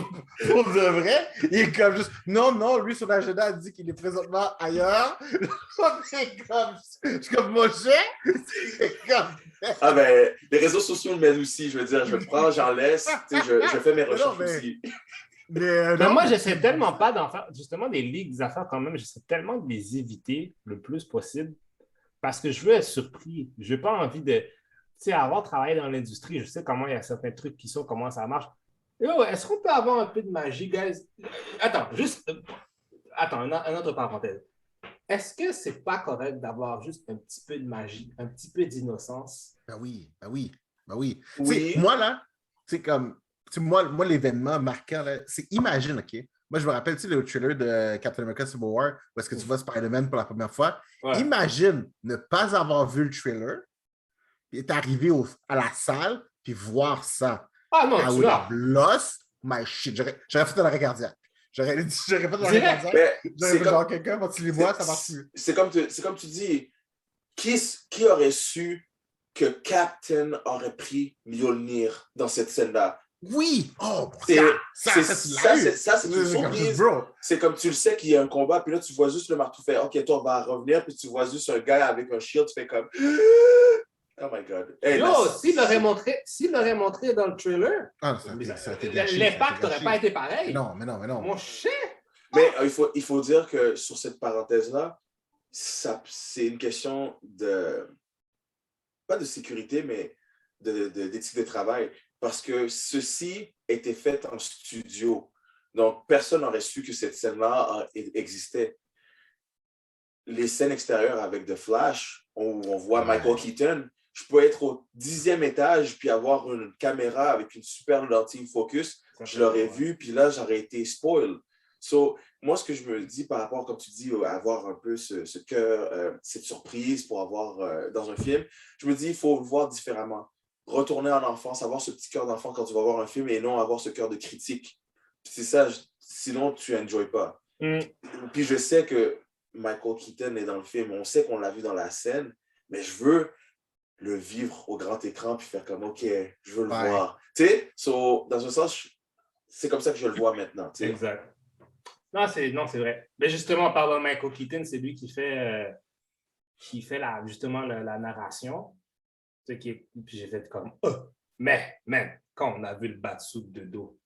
Pour de vrai, il est comme juste. Non, lui, son agenda a dit qu'il est présentement ailleurs. Je suis comme mon chef. Ah ben, les réseaux sociaux m'aident aussi. Je veux dire, je prends, j'en laisse. Je fais mes recherches aussi. Mais moi, j'essaie tellement pas d'en faire, justement, des ligues des affaires quand même, j'essaie tellement de les éviter le plus possible parce que je veux être surpris. Je n'ai pas envie de, tu sais, avoir travaillé dans l'industrie, je sais comment il y a certains trucs qui sont, comment ça marche. Yo, est-ce qu'on peut avoir un peu de magie, guys? Attends, une autre parenthèse. Est-ce que c'est pas correct d'avoir juste un petit peu de magie, un petit peu d'innocence? Ben oui. Oui. Moi, là, c'est comme, moi l'événement marquant, là, c'est imagine, OK? Moi, je me rappelle, tu sais, le trailer de Captain America Civil War, où est-ce que tu vois Spider-Man pour la première fois. Ouais. Imagine ne pas avoir vu le trailer, puis être arrivé à la salle, puis voir ça. Ah non, I tu would l'as. have lost my shit. J'aurais fait un arrêt cardiaque. J'aurais fait un arrêt Direct. cardiaque. Mais J'aurais c'est fait comme, genre quelqu'un, quand tu les vois, ça marche plus. c'est comme tu dis, qui aurait su que Captain aurait pris Mjolnir dans cette scène-là? Oui! Oh, C'est c'est une surprise. Bro. C'est comme tu le sais qu'il y a un combat, puis là, tu vois juste le marteau faire OK, toi, on va revenir, puis tu vois juste un gars avec un shield, tu fais comme Oh my God. Hey, Yo, là, s'il l'aurait montré dans le trailer, Ah, ça a été gâché, l'impact ça a n'aurait été pas gâché. été pareil. Non, mais non. Mon chef! Mais il faut dire que sur cette parenthèse-là, c'est une question de, pas de sécurité, mais d'éthique de travail. Parce que ceci était fait en studio. Donc, personne n'aurait su que cette scène-là existait. Les scènes extérieures avec The Flash, où on voit Michael Keaton, je peux être au 10e étage puis avoir une caméra avec une super lentille focus. Je l'aurais vu, puis là, j'aurais été spoil. So, moi, ce que je me dis par rapport, comme tu dis, à avoir un peu ce cœur, cette surprise pour avoir dans un film, je me dis, il faut le voir différemment. Retourner en enfance, avoir ce petit cœur d'enfant quand tu vas voir un film et non avoir ce cœur de critique. C'est ça, sinon, tu n'enjoys pas. Puis je sais que Michael Keaton est dans le film, on sait qu'on l'a vu dans la scène, mais je veux le vivre au grand écran puis faire comme, OK, je veux le voir. Tu sais, dans un sens, c'est comme ça que je le vois maintenant. T'sais. Exact. Non, c'est vrai. Mais justement, en parlant de Michael Keaton, c'est lui qui fait justement la narration. Puis j'ai fait comme, mais, man, quand on a vu le batsuit de dos,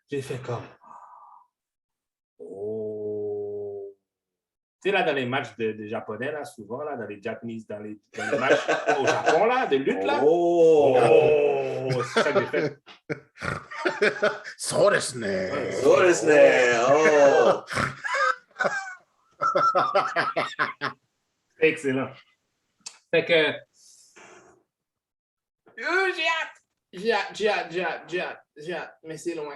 j'ai fait comme, oh. Tu sais, là, dans les matchs de japonais, là, souvent, là, dans les Japanese, dans les matchs au Japon, là, de lutte, là. Oh, c'est ça que j'ai fait. So desu ne. Oh. Excellent. Fait que, j'ai hâte, mais c'est loin.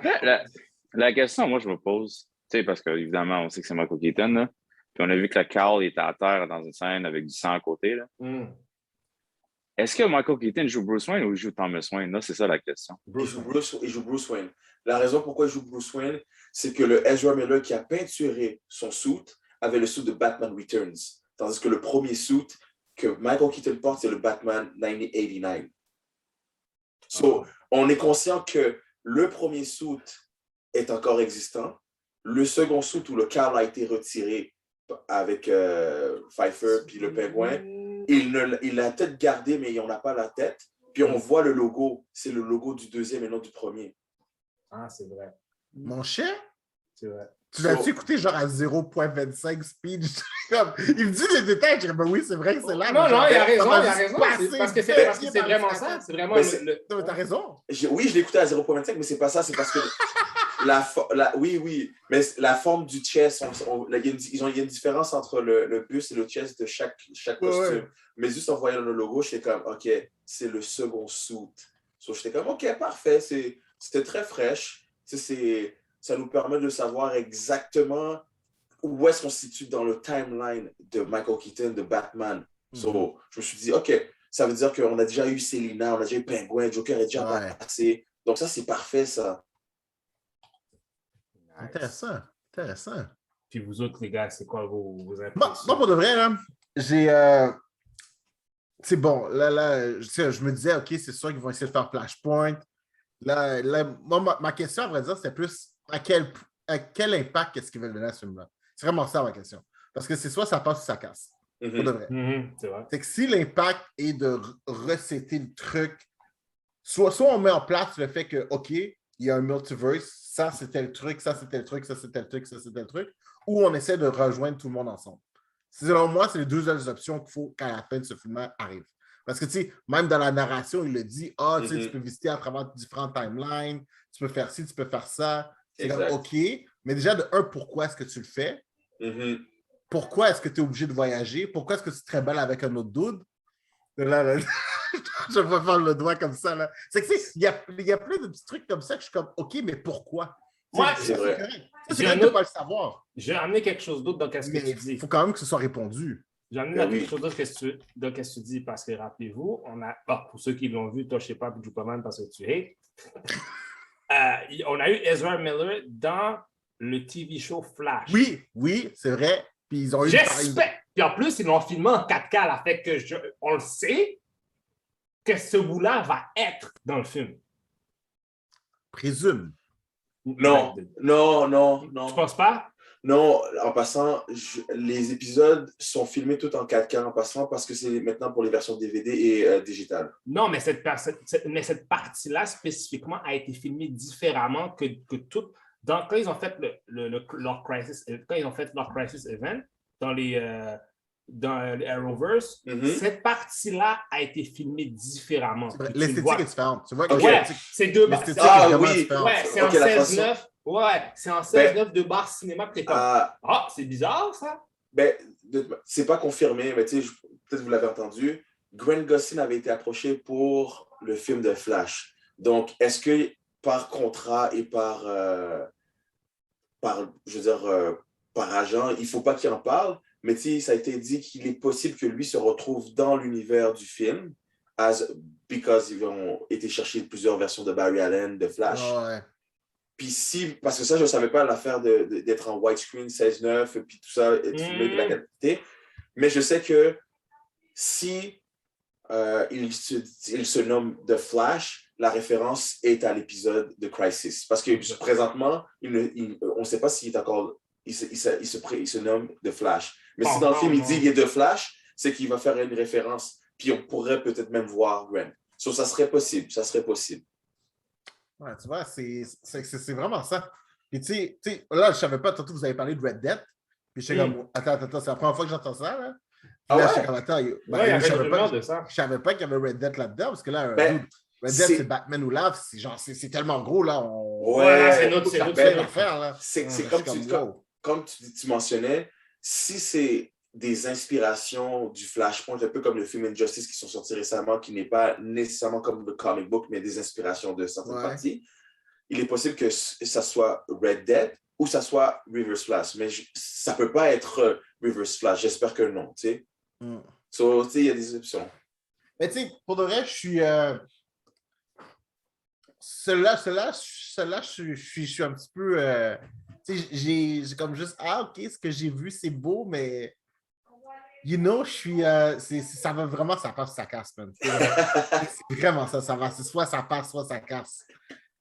La question, moi, je me pose, tu sais, parce qu'évidemment, on sait que c'est Michael Keaton, là. Puis on a vu que le Carl était à terre dans une scène avec du sang à côté, là. Est-ce que Michael Keaton joue Bruce Wayne ou il joue Thomas Wayne? Là, c'est ça la question. Il joue Bruce Wayne. La raison pourquoi il joue Bruce Wayne, c'est que le Ezra Miller qui a peinturé son suit avait le suit de Batman Returns. Tandis que le premier suit que Michael Keaton porte, c'est le Batman 1989. So, on est conscient que le premier suit est encore existant. Le second suit où le Carl a été retiré avec Pfeiffer puis le pingouin, il l'a peut-être gardé, mais on n'a pas la tête. Puis on voit le logo. C'est le logo du deuxième et non du premier. Ah, c'est vrai. Mon cher? C'est vrai. Tu l'as-tu écouté genre à 0.25 speed? Il me dit des détails, je dis, ben oui, c'est vrai que c'est là. Non, il a raison. Parce que c'est vraiment ça. C'est vraiment Non, mais t'as raison. Oui, je l'ai écouté à 0.25, mais c'est pas ça. C'est parce que oui. Mais la forme du chest, il y a une différence entre le buste et le chest de chaque costume. Ouais. Mais juste en voyant le logo, j'étais comme, OK, c'est le second suit. So, j'étais comme, OK, parfait. C'était très fraîche. Ça nous permet de savoir exactement où est-ce qu'on se situe dans le timeline de Michael Keaton, de Batman. So, je me suis dit, OK, ça veut dire qu'on a déjà eu Selina, on a déjà eu Penguin, Joker est déjà passé. Donc ça, c'est parfait, ça. Intéressant. Puis vous autres, les gars, c'est quoi vos impressions? Moi, pour de vrai, là, j'ai... C'est bon, là, je me disais, OK, c'est sûr qu'ils vont essayer de faire Flashpoint. Moi, ma question, à vrai dire, c'est plus à quel impact est-ce qu'ils veulent donner à ce film-là? C'est vraiment ça ma question. Parce que c'est soit ça passe ou ça casse. Pour de vrai. C'est vrai. C'est que si l'impact est de recéter le truc, soit on met en place le fait que, OK, il y a un multiverse, ça c'était le truc, ça c'était le truc, ça c'était le truc, ça c'était le truc, ou on essaie de rejoindre tout le monde ensemble. Selon moi, c'est les deux seules options qu'il faut qu'à la fin de ce film arrive. Parce que, tu sais, même dans la narration, il le dit, tu sais, tu peux visiter à travers différentes timelines, tu peux faire ci, tu peux faire ça. C'est comme, OK, mais déjà, de un, pourquoi est-ce que tu le fais? Pourquoi est-ce que tu es obligé de voyager? Pourquoi est-ce que tu te rebelles avec un autre dude? Là, je vais faire le doigt comme ça. Là. C'est que, il y a plein de petits trucs comme ça que je suis comme, OK, mais pourquoi? Ouais, c'est vrai. correct. C'est correct de ne pas le savoir. J'ai amené quelque chose d'autre dans ce que tu dis. Il faut quand même que ce soit répondu. J'ai amené quelque chose d'autre dans ce que tu dis, parce que rappelez-vous, pour ceux qui l'ont vu, toi, je ne sais pas, Jupaman, parce que tu es. On a eu Ezra Miller dans le TV show Flash. Oui, c'est vrai. Puis ils ont eu J'espère. Puis en plus, ils l'ont filmé en 4K, là, fait que on le sait que ce bout-là va être dans le film. Présume. Non. Tu penses pas? Non, en passant, les épisodes sont filmés tout en 4K en passant parce que c'est maintenant pour les versions DVD et digitales. Non, mais cette partie-là spécifiquement a été filmée différemment que tout. Quand ils ont fait leur Crisis Event dans les Arrowverse, cette partie-là a été filmée différemment. L'esthétique est différente. Tu vois c'est deux barres. C'est en 16-9. Ouais, c'est en 16-9 de barres cinéma. T'es comme, c'est bizarre, ça? C'est pas confirmé, mais tu sais, peut-être vous l'avez entendu. Grant Gustin avait été approché pour le film de Flash. Donc, est-ce que par contrat et par agent, il ne faut pas qu'il en parle, mais ça a été dit qu'il est possible que lui se retrouve dans l'univers du film, because ils ont été chercher plusieurs versions de Barry Allen, de Flash. Ouais. Puis parce que ça, je ne savais pas l'affaire d'être en widescreen 16:9, puis tout ça, être filmé de la qualité. Mais je sais que si il se nomme The Flash, la référence est à l'épisode de Crisis. Parce que présentement, on ne sait pas s'il est encore... Il se nomme The Flash. Mais si dans le film, il dit qu'il est The Flash, c'est qu'il va faire une référence. Puis on pourrait peut-être même voir Grant. So, ça serait possible. Ouais, tu vois, c'est vraiment ça. Puis tu sais, là, je ne savais pas, tantôt vous avez parlé de Red Dead. Puis je suis comme, attends, c'est la première fois que j'entends ça, là. Puis là, je suis comme, attends, je savais pas qu'il y avait Red Dead là-dedans, parce que là, Red Dead, c'est Batman ou Love, c'est tellement gros, là. C'est notre affaire, là. C'est comme tu mentionnais, si c'est des inspirations du Flashpoint, un peu comme le film Injustice qui sont sortis récemment, qui n'est pas nécessairement comme le comic book, mais des inspirations de certaines parties, il est possible que ça soit Red Dead ou ça soit Reverse Flash. Mais ça ne peut pas être Reverse Flash. J'espère que non, tu sais. So, tu sais, il y a des options. Mais tu sais, pour de vrai, je suis... Cela, je suis un petit peu... tu sais, j'ai comme juste... OK, ce que j'ai vu, c'est beau, mais... je suis... ça va vraiment, ça passe, ça casse, man. C'est vraiment ça va. C'est soit ça passe, soit ça casse.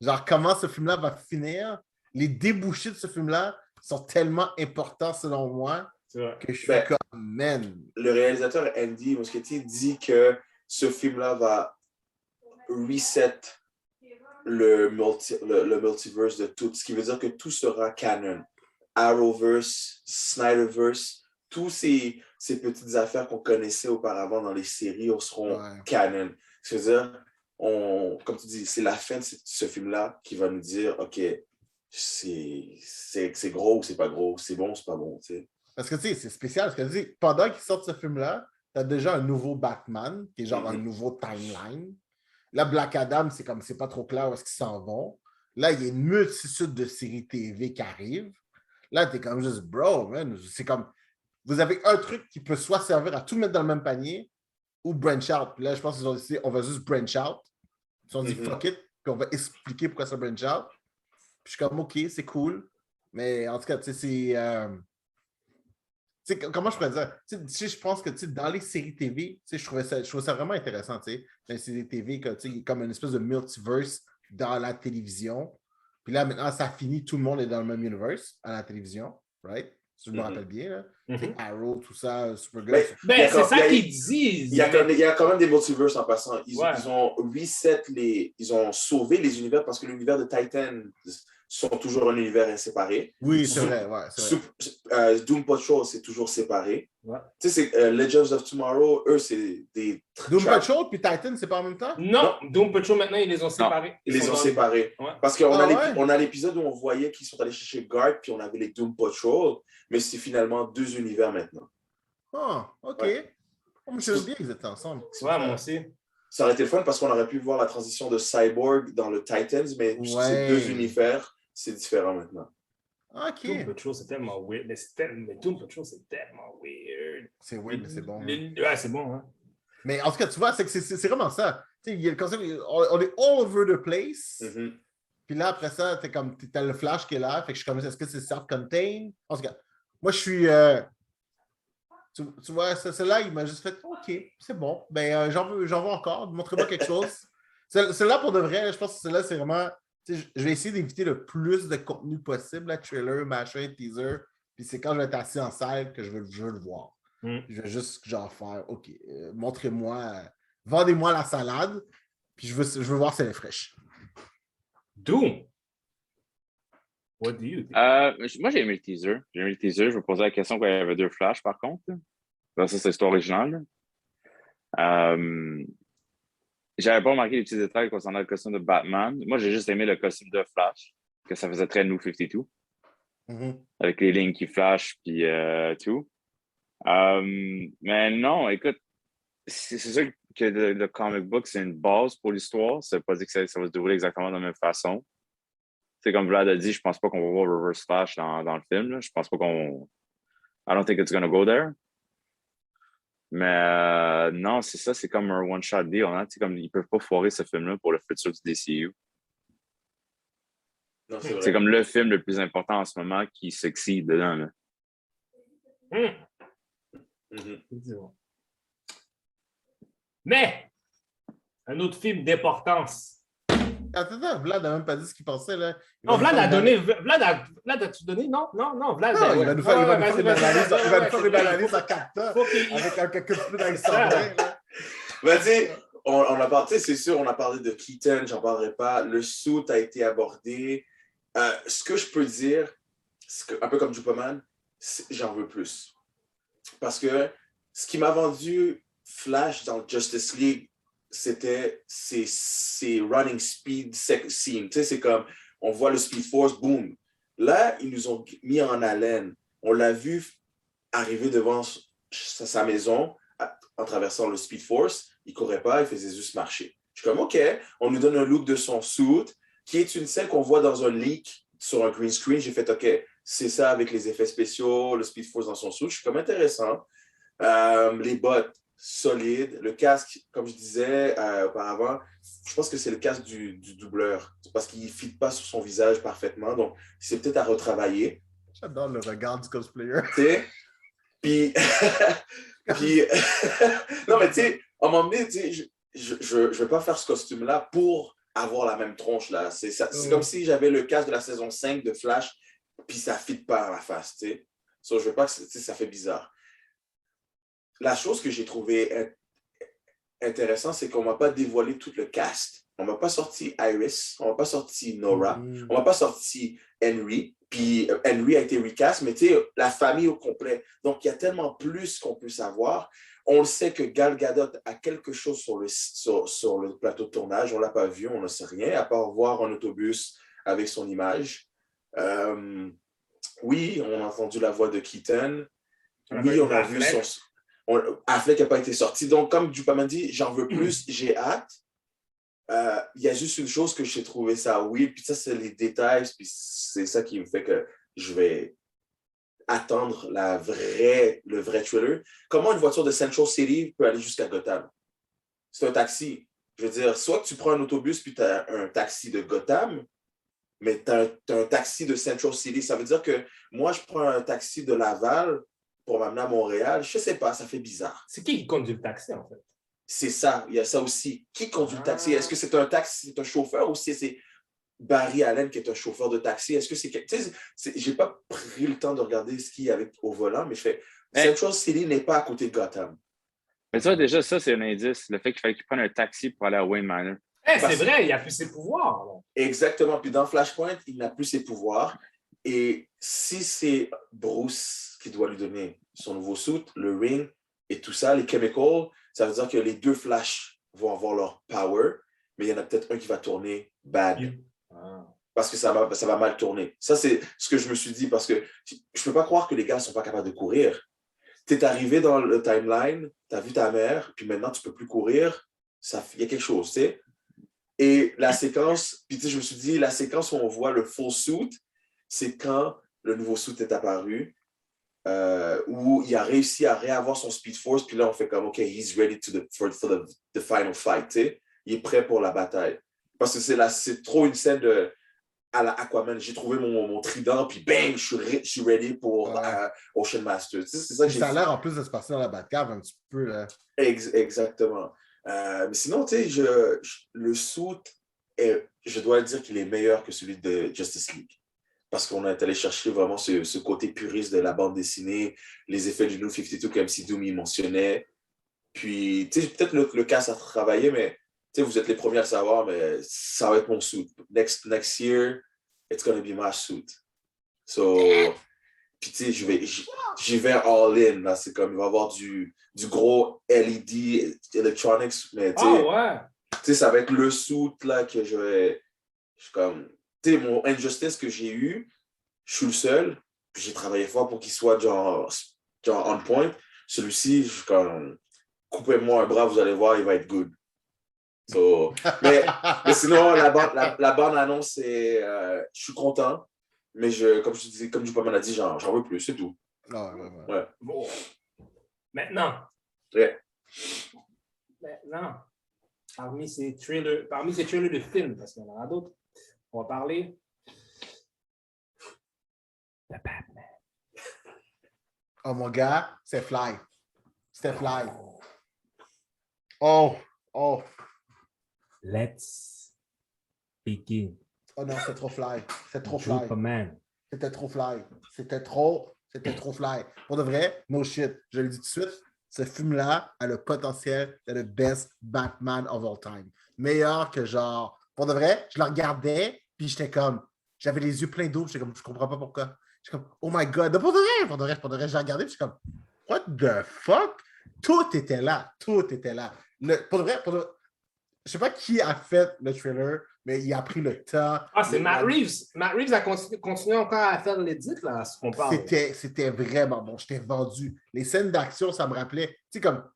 Genre, comment ce film-là va finir? Les débouchés de ce film-là sont tellement importants, selon moi, que je suis comme, man. Le réalisateur Andy Muschietti dit que ce film-là va reset le multiverse de tout, ce qui veut dire que tout sera canon. Arrowverse, Snyderverse, tous ces petites affaires qu'on connaissait auparavant dans les séries seront canon. Ce qui veut dire, comme tu dis, c'est la fin de ce film-là qui va nous dire, OK, c'est gros ou c'est pas gros, c'est bon ou c'est pas bon, tu sais. Parce que, tu sais, c'est spécial, parce que, tu sais, pendant qu'ils sortent ce film-là, tu as déjà un nouveau Batman, qui est genre un nouveau timeline. Là, Black Adam, c'est comme, c'est pas trop clair où est-ce qu'ils s'en vont. Là, il y a une multitude de séries TV qui arrivent. Là, t'es comme juste, bro, man, c'est comme, vous avez un truc qui peut soit servir à tout mettre dans le même panier ou branch out. Puis là, je pense qu'ils ont décidé, on va juste branch out. Ils ont dit, fuck it, puis on va expliquer pourquoi ça branch out. Puis je suis comme, OK, c'est cool. Mais en tout cas, tu sais, c'est... comment je pourrais dire? Je pense que dans les séries TV, je trouvais ça vraiment intéressant. Dans les séries TV, comme une espèce de multiverse dans la télévision. Puis là, maintenant, ça finit, tout le monde est dans le même univers à la télévision, right? Si je me rappelle bien, là. Arrow, tout ça, Supergirl. C'est ça qu'ils disent. Il y a quand même des multiverses en passant. Ils ont reset ils ont sauvé les univers parce que l'univers de Titan sont toujours un univers séparé. Oui, c'est vrai. Doom Patrol, c'est toujours séparé. Ouais. Tu sais, c'est Legends of Tomorrow, eux, c'est des... Doom Patrol puis Titan, c'est pas en même temps? Non, Doom Patrol, maintenant, ils les ont séparés. Ils les ont séparés. Ouais. Parce qu'on a l'épisode où on voyait qu'ils sont allés chercher Guard, puis on avait les Doom Patrol, mais c'est finalement 2 univers maintenant. Ah, OK. Ouais. Je savais bien qu'ils étaient ensemble. Ouais, moi aussi. Ça aurait été le fun parce qu'on aurait pu voir la transition de Cyborg dans le Titans, mais c'est 2 univers, c'est différent maintenant. OK. Doom Patrol, c'est tellement weird. Mais Doom Patrol, c'est tellement weird. C'est weird, mais c'est bon. Ouais, c'est bon, hein. Mais en tout cas, tu vois, c'est vraiment ça. Tu sais, il y a le concept, on est all over the place. Puis là, après ça, t'as le Flash qui est là. Fait que je suis comme, est-ce que c'est self-contained? En tout cas, moi, je suis... Tu vois, celle-là, il m'a juste fait, OK, c'est bon. Ben, j'en veux encore. Montrez-moi quelque chose. Celle-là, pour de vrai, je pense que celle-là, c'est vraiment... Je vais essayer d'éviter le plus de contenu possible, là, trailer, machin, teaser. Puis c'est quand je vais être assis en salle que je veux le voir. Je vais juste genre faire, OK, montrez-moi, vendez-moi la salade. Puis je veux voir si elle est fraîche. Doom. What do you think? Moi, j'ai aimé le teaser. Je vais poser la question quand il y avait 2 flashs, par contre. Ça, c'est l'histoire originale. J'avais pas remarqué les petits détails concernant le costume de Batman. Moi, j'ai juste aimé le costume de Flash, que ça faisait très New 52. Avec les lignes qui flashent, puis tout. Mais non, écoute, c'est sûr que le comic book, c'est une base pour l'histoire. Ça veut pas dire que ça va se dérouler exactement de la même façon. C'est comme Vlad a dit, je pense pas qu'on va voir Reverse Flash dans le film. Là. Je pense pas qu'on... I don't think it's gonna go there. Mais non, c'est ça, c'est comme un one-shot deal. Hein? Comme, ils peuvent pas foirer ce film-là pour le futur du DCU. Non, c'est comme le film le plus important en ce moment qui s'excite dedans. Là. Mais, un autre film d'importance. Attends, Vlad n'a même pas dit ce qu'il pensait. Là. Non, Vlad a donné. Vlad as-tu donné? Non, Vlad. Non, il va nous faire une analyse à 4 temps avec un quelque peu d'Alexandrin. Ben, tu sais, on a parlé, c'est sûr, on a parlé de Keaton, j'en parlerai pas. Le suit a été abordé. Ce que je peux dire, un peu comme Dupaman, j'en veux plus. Parce que ce qui m'a vendu Flash dans Justice League, c'était ces running speed scene. Tu sais, c'est comme, on voit le Speed Force, boom. Là, ils nous ont mis en haleine. On l'a vu arriver devant sa maison en traversant le Speed Force. Il ne courait pas, il faisait juste marcher. Je suis comme, OK, on nous donne un look de son suit, qui est une scène qu'on voit dans un leak sur un green screen. J'ai fait, OK, c'est ça avec les effets spéciaux, le Speed Force dans son suit. Je suis comme intéressant. Les bottes, solide. Le casque, comme je disais auparavant, je pense que c'est le casque du doubleur. C'est parce qu'il ne fit pas sur son visage parfaitement. Donc, c'est peut-être à retravailler. J'adore le regard du cosplayer. Tu sais? Puis, non, mais tu sais, à un moment donné, je ne vais pas faire ce costume-là pour avoir la même tronche. Là. C'est comme si j'avais le casque de la saison 5 de Flash, puis ça ne fit pas à la face. Tu sais? So, je veux pas que ça fait bizarre. La chose que j'ai trouvée intéressante, c'est qu'on ne m'a pas dévoilé tout le cast. On ne m'a pas sorti Iris, on ne m'a pas sorti Nora, on ne m'a pas sorti Henry. Puis Henry a été recast, mais tu sais, la famille au complet. Donc, il y a tellement plus qu'on peut savoir. On le sait que Gal Gadot a quelque chose sur le plateau de tournage. On ne l'a pas vu, on ne sait rien, à part voir un autobus avec son image. Oui, on a entendu la voix de Keaton. Oui, on a vu son... Affleck n'a pas été sorti. Donc, comme Dupaman dit, j'en veux plus, j'ai hâte. Il y a juste une chose que j'ai trouvé ça oui, puis ça, c'est les détails, puis c'est ça qui me fait que je vais attendre le vrai trailer. Comment une voiture de Central City peut aller jusqu'à Gotham? C'est un taxi. Je veux dire, soit que tu prends un autobus puis tu as un taxi de Gotham, mais tu as un taxi de Central City. Ça veut dire que moi, je prends un taxi de Laval pour m'amener à Montréal. Je ne sais pas, ça fait bizarre. C'est qui conduit le taxi, en fait? c'est ça. Il y a ça aussi. Qui conduit le taxi? Est-ce que c'est un taxi, c'est un chauffeur ou si c'est Barry Allen qui est un chauffeur de taxi? Est-ce que c'est... Tu sais, j'ai pas pris le temps de regarder ce qu'il y avait au volant, mais je fais... Central City n'est pas à côté de Gotham. Mais tu vois, déjà, ça, c'est un indice. Le fait qu'il fallait qu'il prenne un taxi pour aller à Wayne Manor. C'est vrai, il a plus ses pouvoirs. Là. Exactement. Puis dans Flashpoint, il n'a plus ses pouvoirs. Et si c'est Bruce qui doit lui donner son nouveau suit, le ring et tout ça, les chemicals, ça veut dire que les deux Flash vont avoir leur power, mais il y en a peut-être un qui va tourner bad. Parce que ça va mal tourner. Ça, c'est ce que je me suis dit, parce que je ne peux pas croire que les gars ne sont pas capables de courir. Tu es arrivé dans le timeline, tu as vu ta mère, puis maintenant, tu ne peux plus courir. Il y a quelque chose, tu sais. Et la séquence, puis tu sais, je me suis dit, la séquence où on voit le full suit, c'est quand le nouveau suit est apparu, où il a réussi à réavoir son Speed Force, puis là, on fait comme, OK, he's ready for the final fight, tu sais. Il est prêt pour la bataille. Parce que c'est trop une scène à la Aquaman. J'ai trouvé mon trident, puis bang, je suis ready pour Ocean Master. Tu sais, c'est ça que ça a l'air en plus de se passer dans la Batcave un petit peu. Là. Exactement. Mais sinon, tu sais, le suit, je dois dire qu'il est meilleur que celui de Justice League. Parce qu'on est allé chercher vraiment ce côté puriste de la bande dessinée, les effets du New 52 comme MC Doom y mentionnait. Puis, tu sais, peut-être le casse à travailler, mais tu sais, vous êtes les premiers à le savoir, mais ça va être mon suit. Next year, it's gonna be my suit. So, puis tu sais, j'y vais all in. Là. C'est comme, il va y avoir du gros LED electronics, mais tu sais, ça va être le suit là que je suis comme, tu sais, mon Injustice que j'ai eu, je suis le seul, puis j'ai travaillé fort pour qu'il soit genre on point. Celui-ci, je suis comme, coupez-moi un bras, vous allez voir, il va être good. So, mais sinon, la bande-annonce, je suis content, mais comme je te disais, comme Dupas m'a dit, j'en veux plus, c'est tout. Ouais. Bon. Maintenant, parmi ces trailers de films, parce qu'il y en aura d'autres, on va parler de Batman. Oh, mon gars, c'est Fly. C'était Fly. Oh. Let's begin. Oh non, c'était trop Fly. C'était trop Fly. Superman. C'était trop Fly. C'était trop Fly. Pour de vrai, no shit. Je le dis tout de suite, ce film-là a le potentiel d'être le best Batman of all time. Meilleur que genre... Pour de vrai, je le regardais, puis j'étais comme... J'avais les yeux pleins d'eau, j'étais comme, je comprends pas pourquoi. J'étais comme, oh my God. Pour de vrai, j'ai regardé, puis j'étais comme, what the fuck? Tout était là. Pour de vrai, je sais pas qui a fait le trailer, mais il a pris le temps. C'est Matt Reeves. Matt Reeves a continué encore à faire l'édit, là, ce qu'on parle. C'était vraiment bon. J'étais vendu. Les scènes d'action, ça me rappelait. Tu sais, comme,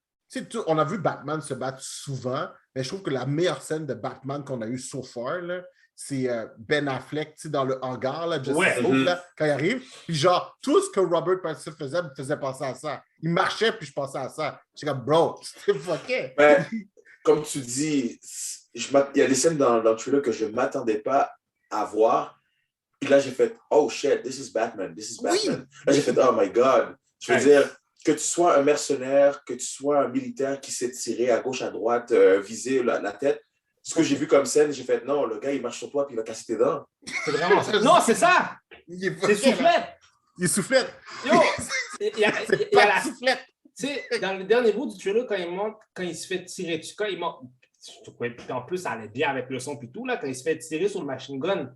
on a vu Batman se battre souvent, mais je trouve que la meilleure scène de Batman qu'on a eue so far, là, c'est Ben Affleck, tu sais, dans le hangar, là, là, quand il arrive. Puis genre, tout ce que Robert Pattinson faisait me faisait penser à ça. Il marchait, puis je pensais à ça. J'étais comme, bro, c'était fucké. Comme tu dis, il y a des scènes dans le trailer que je ne m'attendais pas à voir. Puis là, j'ai fait, oh shit, this is Batman. Oui. Là, j'ai fait, oh my God. Je veux dire, que tu sois un mercenaire, que tu sois un militaire qui s'est tiré à gauche, à droite, viser la tête. Ce que j'ai vu comme scène, j'ai fait, non, le gars, il marche sur toi puis il va casser tes dents. C'est vraiment ça. Non, c'est ça! C'est soufflette! Il est soufflette! Yo! Il y a la soufflette! Tu sais, dans le dernier bout du trailer, quand il se fait tirer dessus, en plus, ça allait bien avec le son et tout, là, quand il se fait tirer sur le machine gun.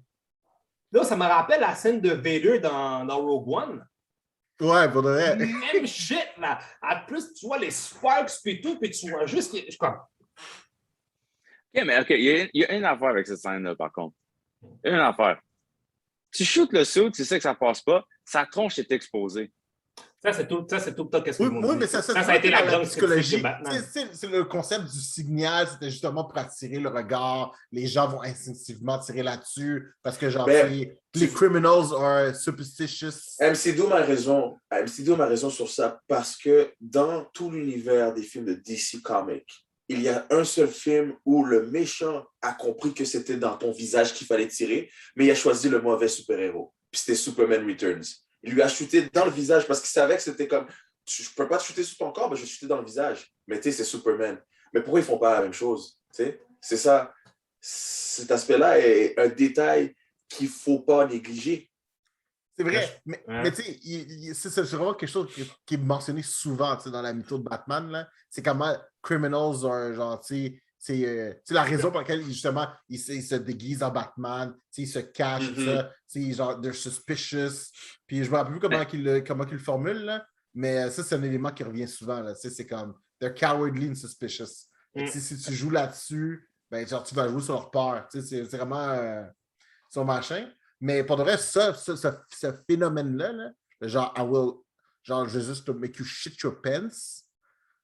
Là, ça me rappelle la scène de Vader dans Rogue One. Ouais, pour de vrai. Même shit, là. En plus, tu vois les sparks et tout, puis tu vois juste... OK, il y a une affaire avec cette scène-là, par contre. Une affaire. Tu shootes le suit, tu sais que ça passe pas, sa tronche est exposée. Ça, c'est tout le temps qu'est-ce que oui, mais ça a été la grande psychologie. Batman. C'est le concept du signal, c'était justement pour attirer le regard. Les gens vont instinctivement tirer là-dessus parce que, genre, les criminals are superstitious. MC Doom a raison. MC Doom a raison sur ça parce que dans tout l'univers des films de DC Comics, il y a un seul film où le méchant a compris que c'était dans ton visage qu'il fallait tirer, mais il a choisi le mauvais super-héros. Puis c'était Superman Returns. Il lui a shooté dans le visage parce qu'il savait que c'était comme, je peux pas te shooter sur ton corps, mais je vais te shooter dans le visage. Mais tu sais, c'est Superman. mais pourquoi ils font pas la même chose? Tu sais? C'est ça. Cet aspect-là est un détail qu'il faut pas négliger. C'est vrai, mais Ouais. tu sais, c'est vraiment quelque chose qui est mentionné souvent dans la mytho de Batman. Là. C'est comment criminals sont, genre, tu sais, c'est la raison pour laquelle, justement, ils se déguisent en Batman, tu sais, ils se cachent, tout ça. Tu sais, genre, they're suspicious. Puis je me rappelle plus comment qu'il le formule, là, mais ça, c'est un élément qui revient souvent. Là, tu sais, c'est comme, they're cowardly and suspicious. Fait que, si tu joues là-dessus, ben, genre, tu vas jouer sur leur peur. Tu sais, c'est vraiment son machin. Mais pour de vrai, ce phénomène-là, là, genre, genre, je vais juste make you shit your pants,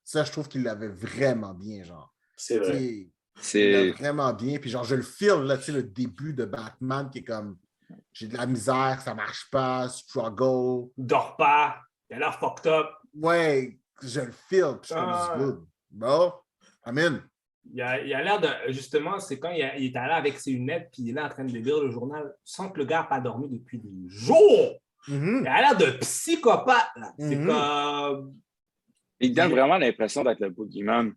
ça, je trouve qu'il l'avait vraiment bien, genre. C'est vrai. Il l'a vraiment bien. Puis, genre, je le feel, là, tu sais, le début de Batman qui est comme, j'ai de la misère, ça marche pas, struggle. Dors pas, il a l'air fucked up. Ouais, je le feel, puis je suis comme, good. Bon, amen. Il a l'air de, justement, c'est quand il est allé avec ses lunettes, puis il est là en train de lire le journal, sans que le gars n'a pas dormi depuis des jours. Il a l'air de psychopathe, là. C'est comme... Il donne vraiment l'impression d'être le boogeyman.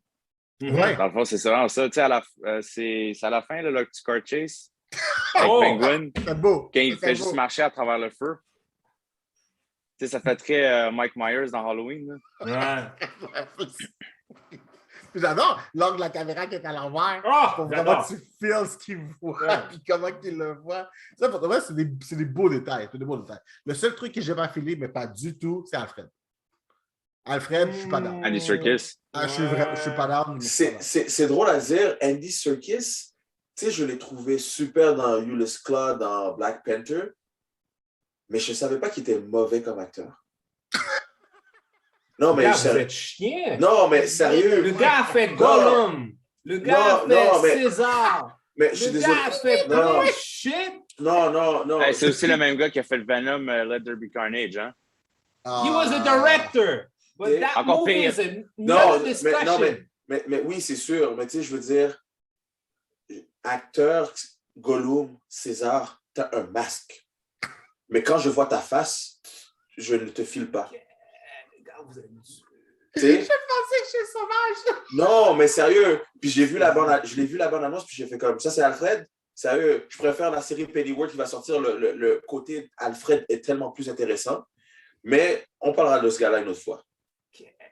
Ouais. Dans le fond, c'est vraiment ça. Tu sais, c'est à la fin, là, le petit car chase avec Penguin, C'est beau. quand il fait juste marcher à travers le feu. Tu sais, ça fait très Mike Myers dans Halloween. Là. Ouais. J'adore l'angle de la caméra qui est à l'envers. Pour vraiment tu feels ce qu'il voit et comment il le voit. Ça, pour vrai, c'est des beaux détails. C'est des beaux détails. Le seul truc que j'ai pas filé, mais pas du tout, c'est Alfred. Alfred, je suis pas down. Andy Serkis. Je suis pas down. C'est drôle à dire. Andy Serkis, tu sais, je l'ai trouvé super dans Ulysses Claw, dans Black Panther, mais je ne savais pas qu'il était mauvais comme acteur. Non, mais vous êtes chien. Non, mais sérieux. Le gars a fait Gollum. Le gars a fait César. Mais je suis désolé. Le gars a fait plein de shit. Non. Hey, c'est aussi le même gars qui a fait le Venom Let There Be Carnage, hein? He was a director. But that Encore movie pire. is not a discussion. Mais oui, c'est sûr. Mais tu sais, je veux dire, acteur, Gollum, César, t'as un masque. Mais quand je vois ta face, je ne te file pas. Vous êtes... Je pensais que j'étais sauvage. Non, mais sérieux. Puis je l'ai vu la bande annonce, puis j'ai fait comme ça, c'est Alfred. Sérieux, je préfère la série Pennyworth qui va sortir. Le côté Alfred est tellement plus intéressant. Mais on parlera de ce gars-là une autre fois.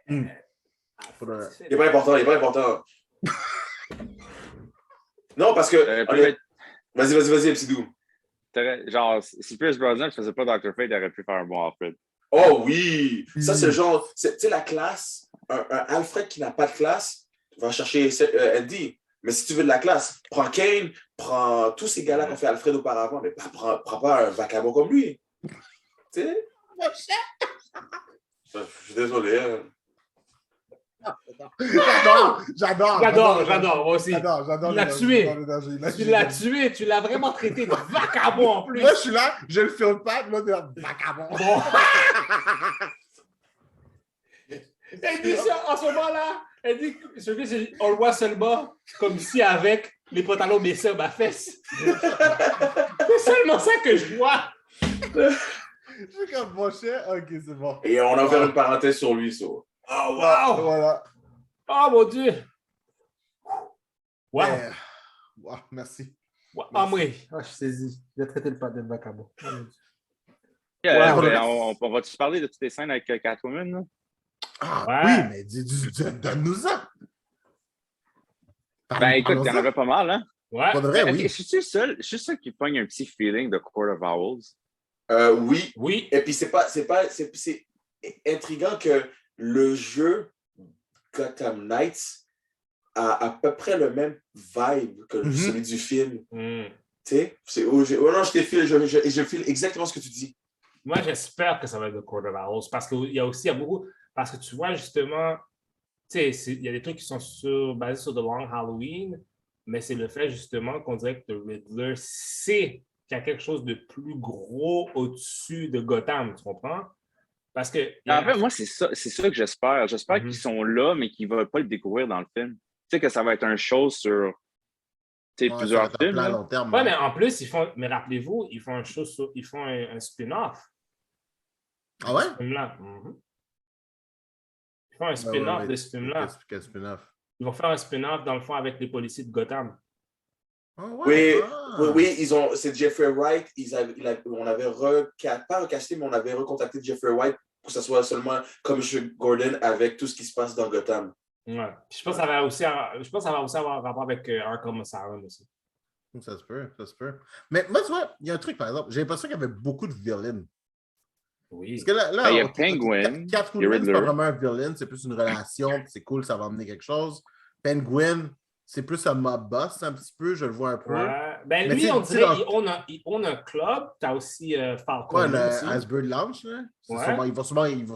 Il n'est pas important. Non, parce que. Vas-y, Psydou. Genre, si Pierce Brosnan ne faisait pas Dr. Fate, il aurait pu faire un bon Alfred. Oh oui! Ça, c'est le genre. Tu sais, la classe, un Alfred qui n'a pas de classe va chercher Andy. Mais si tu veux de la classe, prends Kane, prends tous ces gars-là qui ont fait Alfred auparavant, mais prends pas un vacabond comme lui. Tu sais? Je suis désolé. J'adore, moi aussi. J'adore. Tu l'as tué, tu l'as vraiment traité de vacabond en plus. Moi, je suis là, je le filme pas, là, de vacabond. Bon. Elle dit ça, en ce moment-là, elle dit on le voit seulement comme si avec les pantalons baissés à ma fesse. C'est seulement ça que je vois. Je suis comme mon chien. Ok, c'est bon. Et on a ouvert une parenthèse sur lui, ça. Oh, wow! Voilà. Oh, mon Dieu! Wow! Wow, merci. Wow. Ah, oui. Je suis saisi. J'ai traité le pas de vacabond. On va-tu parler de toutes les scènes avec Catwoman? Là? Ah, oui, mais donne-nous ça. Ben, écoute, il y en avait pas mal, hein? Ouais. Pas de vrai, oui. Je suis le seul qui pogne un petit feeling de Court of Owls. Oui. Et puis, c'est intriguant que le jeu Gotham Knights a à peu près le même vibe que celui du film. Tu sais? Non, je file exactement ce que tu dis. Moi, j'espère que ça va être The Court of Owls parce qu'il y a aussi beaucoup... Parce que tu vois, justement, tu sais, il y a des trucs qui sont basés sur The Long Halloween, mais c'est le fait, justement, qu'on dirait que The Riddler sait qu'il y a quelque chose de plus gros au-dessus de Gotham, tu comprends? Parce que... En fait, moi, c'est ça que j'espère. J'espère qu'ils sont là, mais qu'ils ne vont pas le découvrir dans le film. Tu sais, que ça va être un show sur plusieurs films. À long terme, ouais, mais en plus, mais rappelez-vous, ils font ils font un spin-off. Ah ouais? Ils font un spin-off de ce film-là. Quel spin-off? Ils vont faire un spin-off, dans le fond, avec les policiers de Gotham. Ah ouais. Oui, c'est Jeffrey Wright. On avait pas recasté, mais on avait recontacté Jeffrey Wright pour que ce soit seulement Commissioner Gordon avec tout ce qui se passe dans Gotham. Ouais. Puis je pense que ça va aussi avoir un rapport avec Arkham Asylum aussi. Ça se peut. Mais moi, tu vois, il y a un truc, par exemple. J'ai l'impression qu'il y avait beaucoup de villains. Oui. Parce que là il y a Penguin, Catwoman, c'est pas vraiment un villain, c'est plus une relation, c'est cool, ça va amener quelque chose. Penguin, c'est plus un mob boss un petit peu, je le vois un peu. Ouais. Ben Mais lui, on dirait qu'il own un club. Tu as aussi Falcon. Ouais, le aussi. Asbury Lounge, là. Ouais. Il va